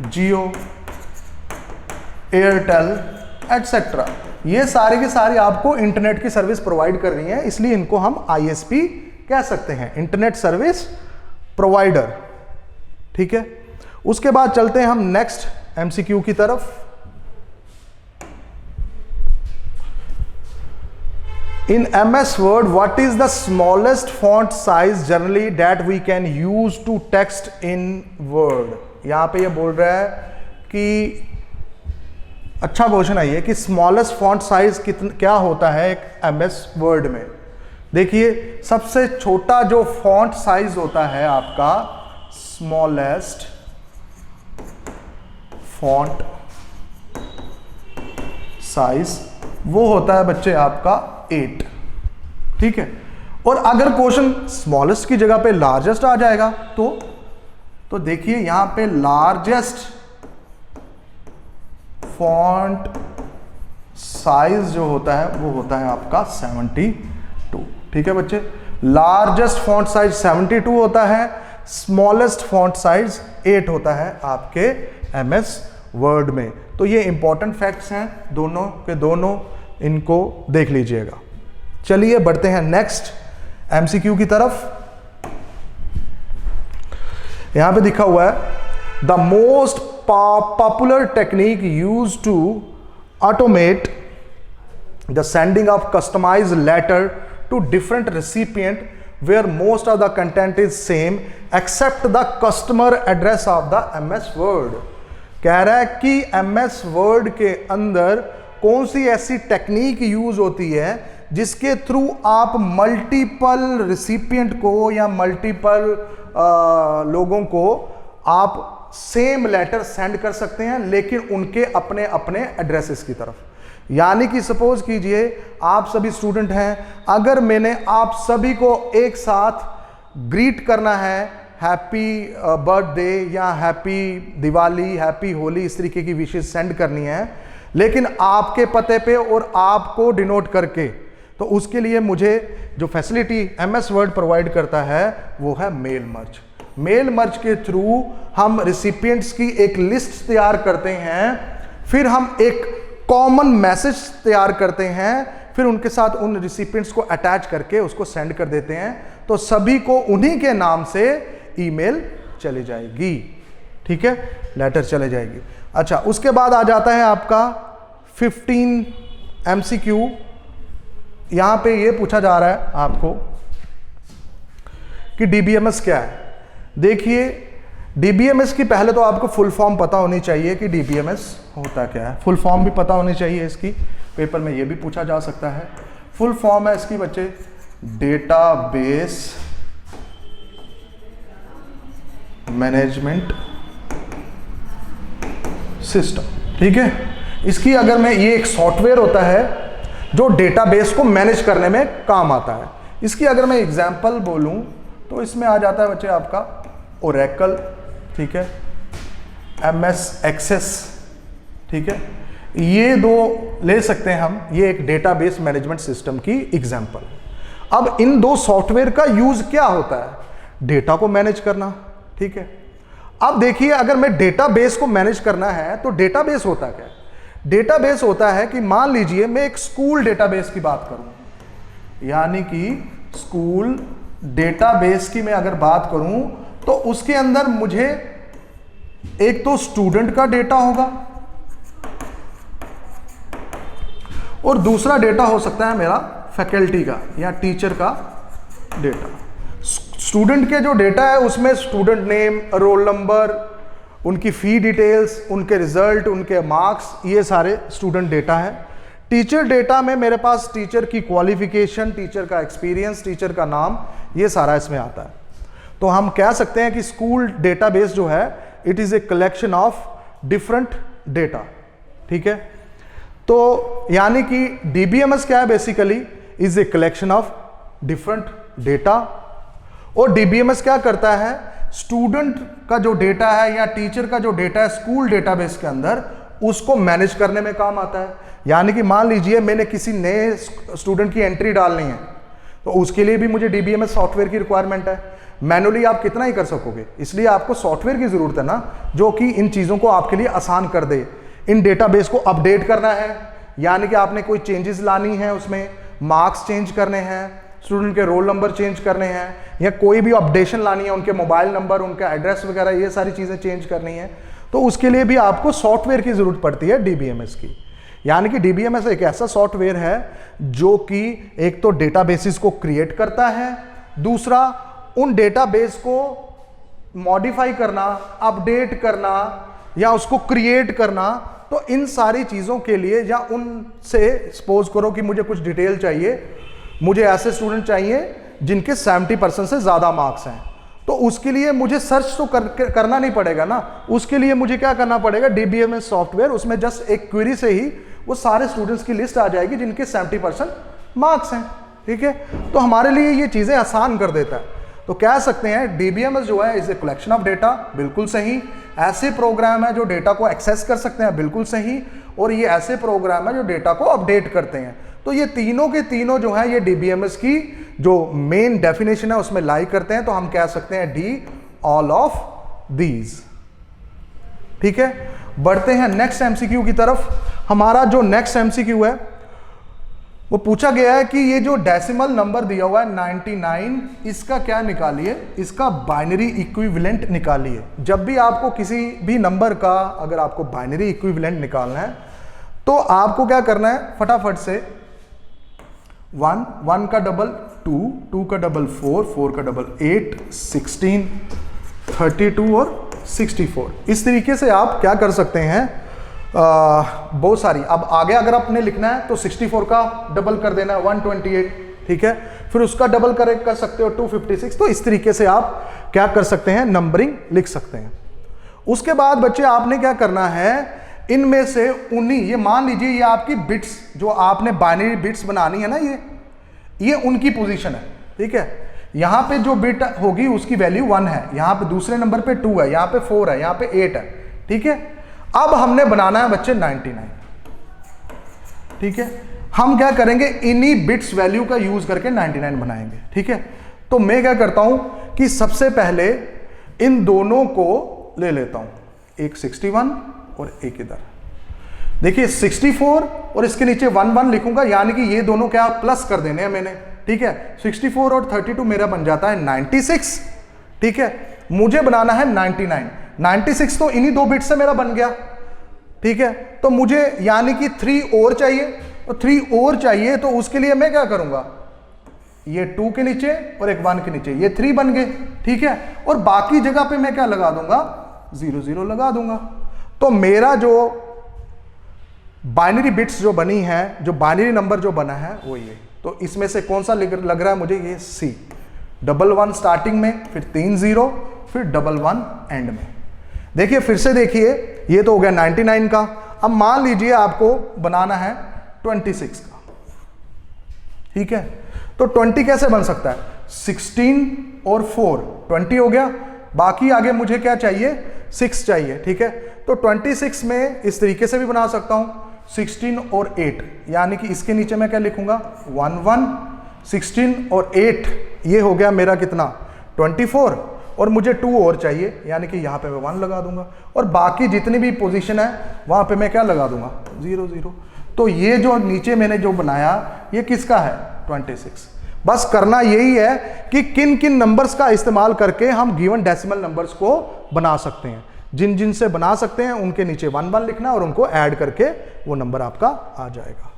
जियो, एयरटेल एटसेट्रा, ये सारी की सारी आपको इंटरनेट की सर्विस प्रोवाइड कर रही हैं, इसलिए इनको हम आईएसपी कह सकते हैं, इंटरनेट सर्विस प्रोवाइडर। ठीक है, उसके बाद चलते हैं हम नेक्स्ट एमसीक्यू की तरफ। इन MS Word, what is the smallest font size generally that we can use to text in Word? यहां पे ये बोल रहा है कि अच्छा क्वेश्चन है ये कि स्मॉलेस्ट फॉन्ट साइज कितना क्या होता है एक MS Word में। देखिए, सबसे छोटा जो फॉन्ट साइज होता है आपका, स्मॉलेस्ट फॉन्ट साइज, वो होता है बच्चे आपका 8। ठीक है, और अगर क्वेश्चन स्मॉलेस्ट की जगह पे लार्जेस्ट आ जाएगा तो देखिए यहां पे लार्जेस्ट फॉन्ट साइज जो होता है वो होता है आपका 72। ठीक है बच्चे, लार्जेस्ट फॉन्ट साइज 72 होता है, स्मॉलेस्ट फॉन्ट साइज 8 होता है आपके MS Word में। तो ये इंपॉर्टेंट फैक्ट्स हैं दोनों के दोनों, इनको देख लीजिएगा। चलिए बढ़ते हैं नेक्स्ट एमसीक्यू की तरफ। यहां पे लिखा हुआ है the most popular technique used to automate the sending of customised letter to different recipient where most of the content is same except the customer address of the MS Word। कह रहा है कि MS Word के अंदर कौन सी ऐसी टेक्निक यूज होती है जिसके थ्रू आप मल्टीपल रिसिपिएंट को या मल्टीपल लोगों को आप सेम लेटर सेंड कर सकते हैं, लेकिन उनके अपने अपने एड्रेसेस की तरफ। यानी कि सपोज कीजिए आप सभी स्टूडेंट हैं, अगर मैंने आप सभी को एक साथ ग्रीट करना है, हैप्पी बर्थडे या हैप्पी दिवाली, हैप्पी होली, इस तरीके की विशेष सेंड करनी है, लेकिन आपके पते पे और आपको डिनोट करके, तो उसके लिए मुझे जो फैसिलिटी MS Word प्रोवाइड करता है वो है मेल मर्ज। मेल मर्ज के थ्रू हम रिसिपिएंट्स की एक लिस्ट तैयार करते हैं, फिर हम एक कॉमन मैसेज तैयार करते हैं, फिर उनके साथ उन रिसिपिएंट्स को अटैच करके उसको सेंड कर देते हैं, तो सभी को उन्हीं के नाम से ईमेल चली जाएगी। ठीक है, लेटर चले जाएगी। अच्छा, उसके बाद आ जाता है आपका 15 MCQ। यहां पे ये पूछा जा रहा है आपको कि DBMS क्या है। देखिए, DBMS की पहले तो आपको फुल फॉर्म पता होनी चाहिए कि DBMS होता क्या है, फुल फॉर्म भी पता होनी चाहिए इसकी, पेपर में ये भी पूछा जा सकता है। फुल फॉर्म है इसकी बच्चे डेटाबेस मैनेजमेंट सिस्टम। ठीक है, इसकी अगर मैं ये एक सॉफ्टवेयर होता है जो डेटाबेस को मैनेज करने में काम आता है। इसकी अगर मैं एग्जांपल बोलूं तो इसमें आ जाता है बच्चे आपका ओरेकल, ठीक है, MS Access, ठीक है, ये दो ले सकते हैं हम, ये एक डेटाबेस मैनेजमेंट सिस्टम की एग्जांपल। अब इन दो सॉफ्टवेयर का यूज क्या होता है, डेटा को मैनेज करना। ठीक है, अब देखिए अगर मैं डेटाबेस को मैनेज करना है तो डेटाबेस होता क्या है? डेटाबेस होता है कि मान लीजिए मैं एक स्कूल डेटाबेस की बात करूं, यानी कि स्कूल डेटाबेस की मैं अगर बात करूं तो उसके अंदर मुझे एक तो स्टूडेंट का डेटा होगा और दूसरा डेटा हो सकता है मेरा फैकल्टी का या टीचर का डेटा। स्टूडेंट के जो डेटा है उसमें स्टूडेंट नेम, रोल नंबर उनकी फ़ी डिटेल्स, उनके रिजल्ट, उनके मार्क्स, ये सारे स्टूडेंट डेटा है। टीचर डेटा में मेरे पास टीचर की क्वालिफिकेशन, टीचर का एक्सपीरियंस, टीचर का नाम, ये सारा इसमें आता है। तो हम कह सकते हैं कि स्कूल डेटाबेस जो है it is a collection of different data. ठीक है, तो यानी कि डीबीएमएस क्या है, basically is a collection of different data. और डीबीएमएस क्या करता है, स्टूडेंट का जो डेटा है या टीचर का जो डेटा है स्कूल डेटाबेस के अंदर, उसको मैनेज करने में काम आता है। यानी कि मान लीजिए मैंने किसी नए स्टूडेंट की एंट्री डालनी है, तो उसके लिए भी मुझे डीबीएमएस सॉफ्टवेयर की रिक्वायरमेंट है। मैनुअली आप कितना ही कर सकोगे, इसलिए आपको सॉफ्टवेयर की जरूरत है ना, जो कि इन चीज़ों को आपके लिए आसान कर दे। इन डेटाबेस को अपडेट करना है, यानी कि आपने कोई चेंजेस लानी है, उसमें मार्क्स चेंज करने हैं, स्टूडेंट के रोल नंबर चेंज करने हैं, या कोई भी अपडेशन लानी है, उनके मोबाइल नंबर, उनका एड्रेस वगैरह, ये सारी चीज़ें चेंज करनी है, तो उसके लिए भी आपको सॉफ्टवेयर की ज़रूरत पड़ती है डीबीएमएस की। यानी कि डीबीएमएस एक ऐसा सॉफ्टवेयर है जो कि एक तो डेटाबेसिस को क्रिएट करता है, दूसरा उन डेटाबेस को मॉडिफाई करना, अपडेट करना या उसको क्रिएट करना। तो इन सारी चीज़ों के लिए, या उनसे सपोज करो कि मुझे कुछ डिटेल चाहिए, मुझे ऐसे स्टूडेंट चाहिए जिनके 70% से ज़्यादा मार्क्स हैं, तो उसके लिए मुझे सर्च तो करना नहीं पड़ेगा ना। उसके लिए मुझे क्या करना पड़ेगा, डीबीएमएस सॉफ्टवेयर, उसमें जस्ट एक क्वेरी से ही वो सारे स्टूडेंट्स की लिस्ट आ जाएगी जिनके 70% मार्क्स हैं। ठीक है, तो हमारे लिए ये चीज़ें आसान कर देता है। तो कह सकते हैं डीबीएमएस जो है is a collection of data, बिल्कुल सही। ऐसे प्रोग्राम है जो डेटा को एक्सेस कर सकते हैं, बिल्कुल सही। और ये ऐसे प्रोग्राम है जो डेटा को अपडेट करते हैं। तो ये तीनों के तीनों जो है ये डीबीएमएस की जो मेन डेफिनेशन है उसमें लाई करते हैं। तो हम कह सकते हैं डी ऑल ऑफ दीज। ठीक है, बढ़ते हैं नेक्स्ट एमसीक्यू की तरफ। हमारा जो नेक्स्ट एमसीक्यू है वो पूछा गया है कि ये जो डेसिमल नंबर दिया हुआ है 99, इसका क्या निकालिए, इसका बाइनरी इक्विवेलेंट निकालिए। जब भी आपको किसी भी नंबर का अगर आपको बाइनरी इक्विवेलेंट निकालना है तो आपको क्या करना है, फटाफट से 1, 1 का डबल 2, 2 का डबल 4, 4 का डबल 8, 16, 32 और 64। इस तरीके से आप क्या कर सकते हैं, बहुत सारी। अब आगे अगर आपने लिखना है तो 64 का डबल कर देना है 128। ठीक है, फिर उसका डबल कर सकते हो 256। तो इस तरीके से आप क्या कर सकते हैं, नंबरिंग लिख सकते हैं। उसके बाद बच्चे आपने क्या करना है, इनमें से उन्हीं, ये मान लीजिए ये आपकी बिट्स जो आपने बाइनरी बिट्स बनानी है ना, ये उनकी पोजीशन है। ठीक है, यहां पे जो बिट होगी उसकी वैल्यू 1 है, यहां पे दूसरे नंबर पे 2 है, यहां पे 4 है, यहां पे 8 है। ठीक है, अब हमने बनाना है बच्चे 99। ठीक है, हम क्या करेंगे, इन्हीं बिट्स वैल्यू का यूज करके 99 बनाएंगे। ठीक है, तो मैं क्या करता हूं कि सबसे पहले इन दोनों को ले लेता हूं, एक 61 और एक इधर। देखिए 64 और इसके नीचे 1 1 लिखूंगा, यानी कि ये दोनों क्या प्लस कर देने हैं मैंने। ठीक है, 64 और 32 मेरा बन जाता है 96। ठीक है, मुझे बनाना है 99। 96 तो इन्हीं दो बिट से मेरा बन गया। ठीक है, तो मुझे यानी कि 3 और चाहिए, तो 3 और चाहिए, तो उसके लिए मैं क्या करूंगा, ये 2 के नीचे और एक 1 के नीचे, ये 3 बन गए। ठीक है, और बाकी जगह पे मैं क्या लगा दूंगा, 0 0 लगा दूंगा। तो मेरा जो बाइनरी बिट्स जो बनी है, जो बाइनरी नंबर जो बना है वो ये। तो इसमें से कौन सा लग रहा है मुझे, ये सी। 11 स्टार्टिंग में, फिर 3 0, फिर 11 एंड में। देखिए फिर से देखिए, ये तो हो गया 99 का। अब मान लीजिए आपको बनाना है 26 का। ठीक है, तो 20 कैसे बन सकता है, 16 और 4 20 हो गया। बाकी आगे मुझे क्या चाहिए, 6 चाहिए। ठीक है, तो 26 में इस तरीके से भी बना सकता हूं, 16 और 8, यानी कि इसके नीचे मैं क्या लिखूंगा, 1 1, 16 और 8, ये हो गया मेरा कितना, 24। और मुझे 2 और चाहिए, यानी कि यहां पे मैं 1 लगा दूंगा, और बाकी जितनी भी पोजीशन है वहां पे मैं क्या लगा दूंगा, 0 0। तो ये जो नीचे मैंने जो बनाया ये किसका है, 26। बस करना यही है कि किन किन नंबर्स का इस्तेमाल करके हम गिवन डेसिमल नंबर्स को बना सकते हैं। जिन जिन से बना सकते हैं उनके नीचे 1 1 लिखना और उनको ऐड करके वो नंबर आपका आ जाएगा।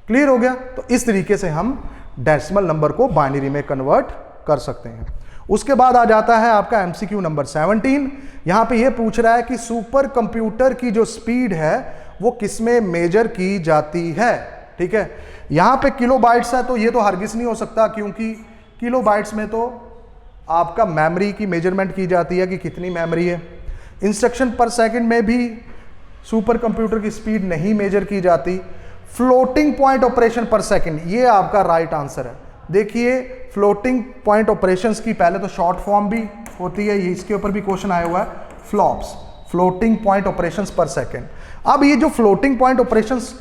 क्लियर हो गया। तो इस तरीके से हम डेसिमल नंबर को बाइनरी में कन्वर्ट कर सकते हैं। उसके बाद आ जाता है आपका एमसीक्यू नंबर 17। यहां पे ये पूछ रहा है कि सुपर कंप्यूटर की जो स्पीड है वो किसमें मेजर की जाती है। ठीक है, यहां पे किलोबाइट्स है तो ये तो हरगिज नहीं हो सकता, क्योंकि किलोबाइट्स में तो आपका मेमोरी की मेजरमेंट की जाती है कि कितनी मेमोरी है। इंस्ट्रक्शन पर सेकंड में भी सुपर कंप्यूटर की स्पीड नहीं मेजर की जाती। फ्लोटिंग पॉइंट ऑपरेशन पर सेकंड, ये आपका राइट आंसर है। देखिए फ्लोटिंग पॉइंट ऑपरेशंस की पहले तो शॉर्ट फॉर्म भी होती है, इसके ऊपर भी क्वेश्चन आया हुआ है, फ्लॉप्स, फ्लोटिंग पॉइंट ऑपरेशंस पर सेकंड। अब ये जो फ्लोटिंग पॉइंट ऑपरेशंस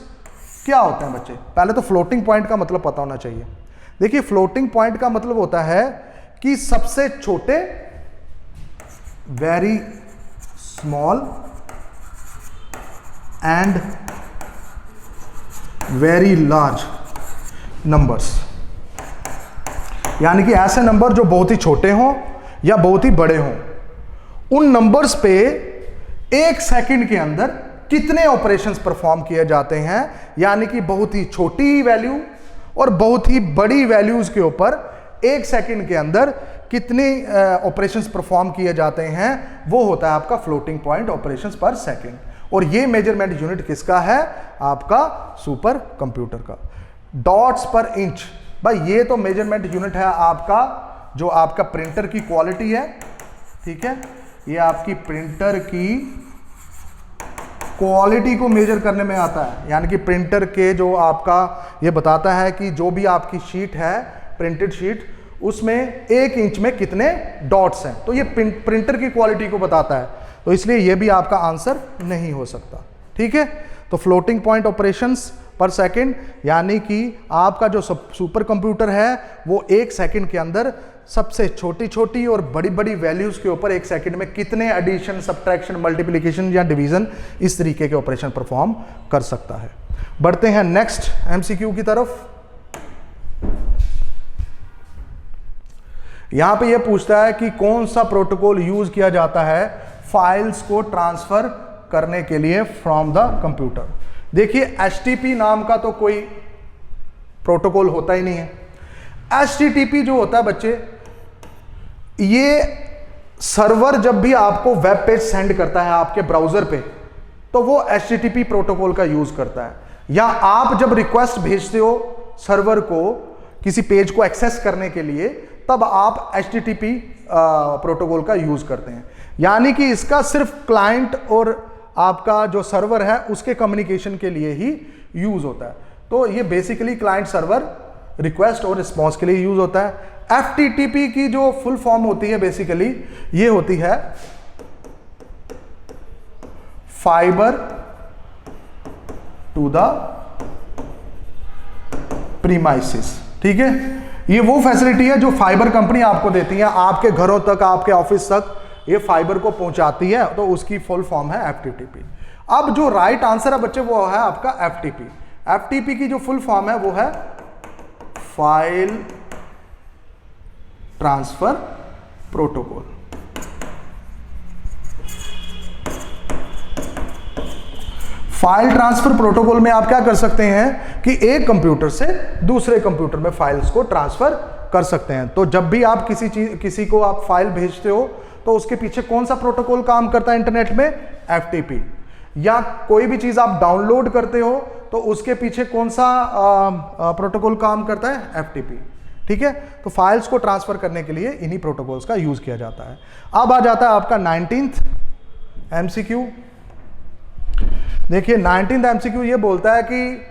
क्या होते हैं बच्चे, पहले तो फ्लोटिंग पॉइंट का मतलब पता होना चाहिए। देखिए फ्लोटिंग पॉइंट का मतलब होता है कि सबसे छोटे, very small and very large numbers, यानी कि ऐसे नंबर जो बहुत ही छोटे हों या बहुत ही बड़े हों, उन नंबर्स पे एक सेकंड के अंदर कितने ऑपरेशंस परफॉर्म किए जाते हैं, यानी कि बहुत ही छोटी वैल्यू और बहुत ही बड़ी वैल्यूज के ऊपर एक सेकंड के अंदर कितने ऑपरेशंस परफॉर्म किए जाते हैं, वो होता है आपका फ्लोटिंग पॉइंट ऑपरेशंस पर सेकंड। और ये मेजरमेंट यूनिट किसका है, आपका सुपर कंप्यूटर का। डॉट्स पर इंच, भाई ये तो मेजरमेंट यूनिट है आपका, जो आपका प्रिंटर की क्वालिटी है। ठीक है, ये आपकी प्रिंटर की क्वालिटी को मेजर करने में आता है, यानी कि प्रिंटर के जो आपका ये बताता है कि जो भी आपकी शीट है, प्रिंटेड शीट, उसमें 1 इंच में कितने डॉट्स हैं, तो ये प्रिंटर की क्वालिटी को बताता है, तो इसलिए ये भी आपका आंसर नहीं हो सकता। ठीक है, तो फ्लोटिंग पॉइंट ऑपरेशंस पर सेकंड, यानी कि आपका जो सुपर कंप्यूटर है वो एक सेकंड के अंदर सबसे छोटी छोटी और बड़ी बड़ी वैल्यूज के ऊपर एक सेकंड में कितने एडिशन, सब्ट्रैक्शन, मल्टीप्लिकेशन या डिवीजन, इस तरीके के ऑपरेशन परफॉर्म कर सकता है। बढ़ते हैं नेक्स्ट एमसीक्यू की तरफ। यहां पे ये पूछता है कि कौन सा प्रोटोकॉल यूज किया जाता है फाइल्स को ट्रांसफर करने के लिए फ्रॉम द कंप्यूटर। देखिए एचटीपी नाम का तो कोई प्रोटोकॉल होता ही नहीं है। एचटीटीपी जो होता है बच्चे, ये सर्वर जब भी आपको वेब पेज सेंड करता है आपके ब्राउजर पे, तो वो एचटीटीपी प्रोटोकॉल का यूज करता है। या आप जब रिक्वेस्ट भेजते हो सर्वर को किसी पेज को एक्सेस करने के लिए, तब आप एचटीटीपी प्रोटोकॉल का यूज करते हैं। यानी कि इसका सिर्फ क्लाइंट और आपका जो सर्वर है उसके कम्युनिकेशन के लिए ही यूज होता है। तो ये बेसिकली क्लाइंट सर्वर रिक्वेस्ट और रिस्पॉन्स के लिए यूज होता है। एफटीटीपी की जो फुल फॉर्म होती है बेसिकली ये होती है फाइबर टू द प्रीमाइसिस। ठीक है, ये वो फैसिलिटी है जो फाइबर कंपनी आपको देती है, आपके घरों तक, आपके ऑफिस तक ये फाइबर को पहुंचाती है, तो उसकी फुल फॉर्म है एफटीटीपी। अब जो राइट आंसर है बच्चे वो है आपका एफटीपी। एफटीपी की जो फुल फॉर्म है वो है file transfer protocol. File transfer protocol में आप क्या कर सकते हैं कि एक कंप्यूटर से दूसरे कंप्यूटर में फाइल्स को ट्रांसफर कर सकते हैं। तो जब भी आप किसी को आप फाइल भेजते हो तो उसके पीछे कौन सा प्रोटोकॉल काम करता है इंटरनेट में, एफटीपी। या कोई भी चीज आप डाउनलोड करते हो तो उसके पीछे कौन सा प्रोटोकॉल काम करता है, एफटीपी। ठीक है, तो फाइल्स को ट्रांसफर करने के लिए इन्हीं प्रोटोकॉल्स का यूज किया जाता है। अब आ जाता है आपका 19th एमसीक्यू। देखिए 19th एमसीक्यू ये बोलता है कि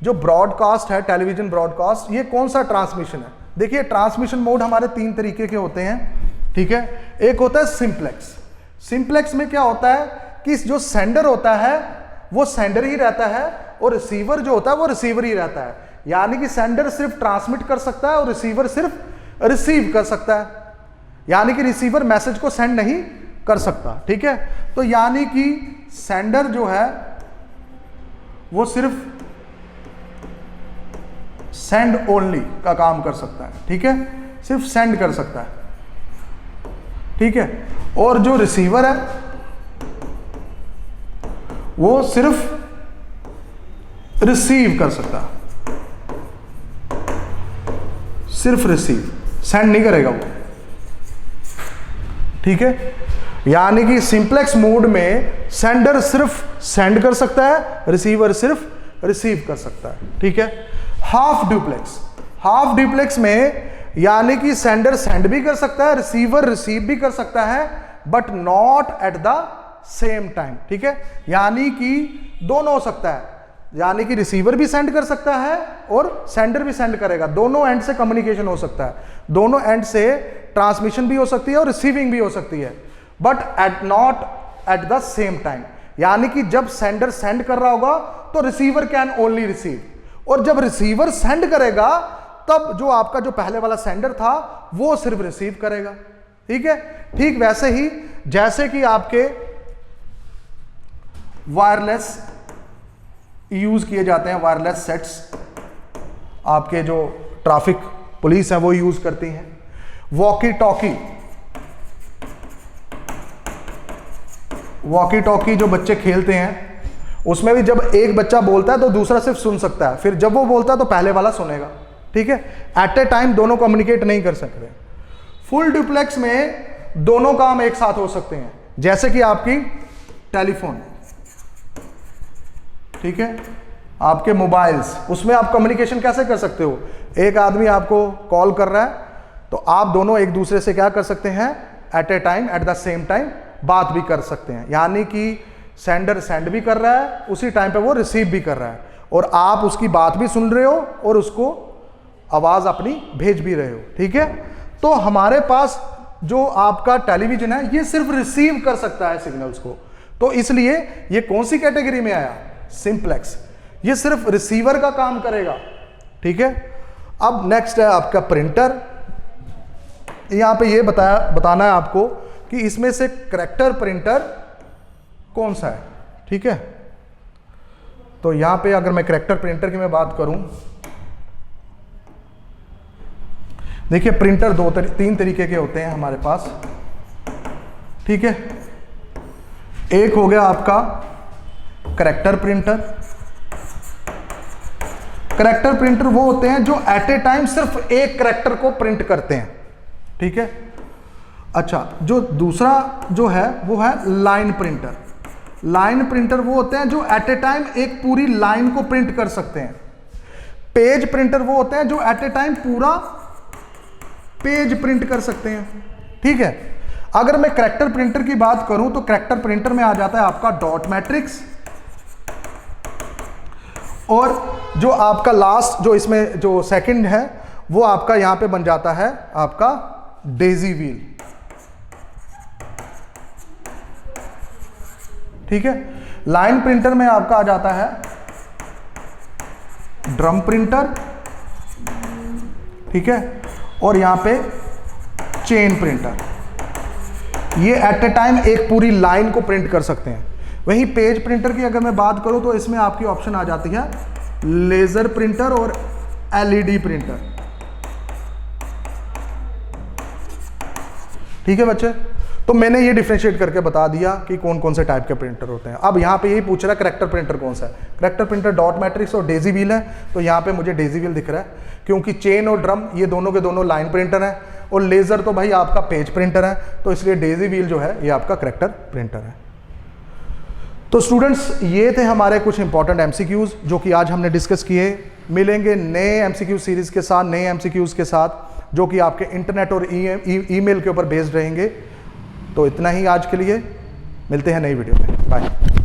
जो ब्रॉडकास्ट है, टेलीविजन ब्रॉडकास्ट, ये कौन सा ट्रांसमिशन है। देखिए ट्रांसमिशन मोड हमारे 3 तरीके के होते हैं। ठीक है, एक होता है सिंप्लेक्स। सिंप्लेक्स में क्या होता है कि जो सेंडर होता है वो सेंडर ही रहता है और रिसीवर जो होता है वो रिसीवर ही रहता है। यानी कि सेंडर सिर्फ ट्रांसमिट कर सकता है और रिसीवर सिर्फ रिसीव कर सकता है, यानी कि रिसीवर मैसेज को सेंड नहीं कर सकता। ठीक है, तो यानी कि सेंडर जो है वो सिर्फ सेंड ओनली का काम कर सकता है। ठीक है, सिर्फ सेंड कर सकता है। ठीक है, और जो रिसीवर है वो सिर्फ रिसीव कर सकता है, सिर्फ रिसीव। सेंड नहीं करेगा वो, ठीक है। यानी कि सिंप्लेक्स मोड में सेंडर सिर्फ सेंड कर सकता है, रिसीवर सिर्फ रिसीव कर सकता है, ठीक है। हाफ ड्यूप्लेक्स, हाफ ड्यूप्लेक्स में यानी कि सेंडर सेंड भी कर सकता है, रिसीवर रिसीव भी कर सकता है, but not at the same time, ठीक है। यानी कि दोनों हो सकता है, यानी कि रिसीवर भी सेंड कर सकता है और सेंडर भी सेंड करेगा, दोनों एंड से कम्युनिकेशन हो सकता है, दोनों एंड से ट्रांसमिशन भी हो सकती है और रिसीविंग भी हो सकती है, but at not at the same time. यानी कि जब सेंडर सेंड कर रहा होगा तो रिसीवर कैन ओनली रिसीव, और जब रिसीवर सेंड करेगा तब जो आपका जो पहले वाला सेंडर था वो सिर्फ रिसीव करेगा, ठीक है। ठीक वैसे ही जैसे कि आपके वायरलेस यूज किए जाते हैं, वायरलेस सेट्स आपके जो ट्रैफिक पुलिस है वो यूज करती हैं। वॉकी टॉकी, वॉकी टॉकी जो बच्चे खेलते हैं उसमें भी जब एक बच्चा बोलता है तो दूसरा सिर्फ सुन सकता है, फिर जब वो बोलता है तो पहले वाला सुनेगा, ठीक है। एट ए टाइम दोनों कम्युनिकेट नहीं कर सकते। फुल डुप्लेक्स में दोनों काम एक साथ हो सकते हैं, जैसे कि आपकी टेलीफोन, ठीक है, आपके मोबाइल्स, उसमें आप कम्युनिकेशन कैसे कर सकते हो, एक आदमी आपको कॉल कर रहा है तो आप दोनों एक दूसरे से क्या कर सकते हैं, at a time, at the same time बात भी कर सकते हैं। यानी कि सेंडर सेंड भी कर रहा है, उसी टाइम पे वो रिसीव भी कर रहा है, और आप उसकी बात भी सुन रहे हो और उसको आवाज अपनी भेज भी रहे हो, ठीक है। तो हमारे पास जो आपका टेलीविजन है ये सिर्फ रिसीव कर सकता है सिग्नल्स को, तो इसलिए ये कौन सी कैटेगरी में आया, सिंप्लेक्स, ये सिर्फ रिसीवर का काम करेगा, ठीक है। अब नेक्स्ट है आपका प्रिंटर। यहां पे ये बताना है आपको कि इसमें से करैक्टर प्रिंटर कौन सा है, ठीक है। तो यहां पे अगर मैं करैक्टर प्रिंटर की मैं बात करूं, देखिए प्रिंटर तीन तरीके के होते हैं हमारे पास, ठीक है। एक हो गया आपका करैक्टर प्रिंटर। करैक्टर प्रिंटर वो होते हैं जो एट ए टाइम सिर्फ एक करैक्टर को प्रिंट करते हैं, ठीक है। अच्छा, जो दूसरा जो है वो है लाइन प्रिंटर। लाइन प्रिंटर वो होते हैं जो एट ए टाइम एक पूरी लाइन को प्रिंट कर सकते हैं। पेज प्रिंटर वो होते हैं जो एट ए टाइम पूरा पेज प्रिंट कर सकते हैं, ठीक है। अगर मैं करैक्टर प्रिंटर की बात करूं तो करैक्टर प्रिंटर में आ जाता है आपका डॉट मैट्रिक्स, और जो आपका लास्ट जो इसमें जो सेकंड है वो आपका यहां पे बन जाता है आपका डेजी व्हील, ठीक है। लाइन प्रिंटर में आपका आ जाता है ड्रम प्रिंटर, ठीक है, और यहां पे चेन प्रिंटर, ये एट ए टाइम एक पूरी लाइन को प्रिंट कर सकते हैं। वहीं पेज प्रिंटर की अगर मैं बात करूं तो इसमें आपकी ऑप्शन आ जाती है लेजर प्रिंटर और एलईडी प्रिंटर, ठीक है बच्चे। तो मैंने ये डिफरेंशिएट करके बता दिया कि कौन कौन से टाइप के प्रिंटर होते हैं। अब यहाँ पे यही पूछ रहा है करैक्टर प्रिंटर कौन सा है। करैक्टर प्रिंटर डॉट मैट्रिक्स और डेजी व्हील है, तो यहाँ पे मुझे डेजी व्हील दिख रहा है क्योंकि चेन और ड्रम ये दोनों के दोनों लाइन प्रिंटर है, और लेजर तो भाई आपका पेज प्रिंटर है, तो इसलिए डेजी व्हील जो है ये आपका करैक्टर प्रिंटर है। तो स्टूडेंट्स ये थे हमारे कुछ इंपॉर्टेंट एमसीक्यूज जो कि आज हमने डिस्कस किए। मिलेंगे नए एमसीक्यू सीरीज के साथ, नए एमसीक्यूज के साथ जो कि आपके इंटरनेट और ईमेल के ऊपर बेस्ड रहेंगे। तो इतना ही आज के लिए, मिलते हैं नई वीडियो में, बाय।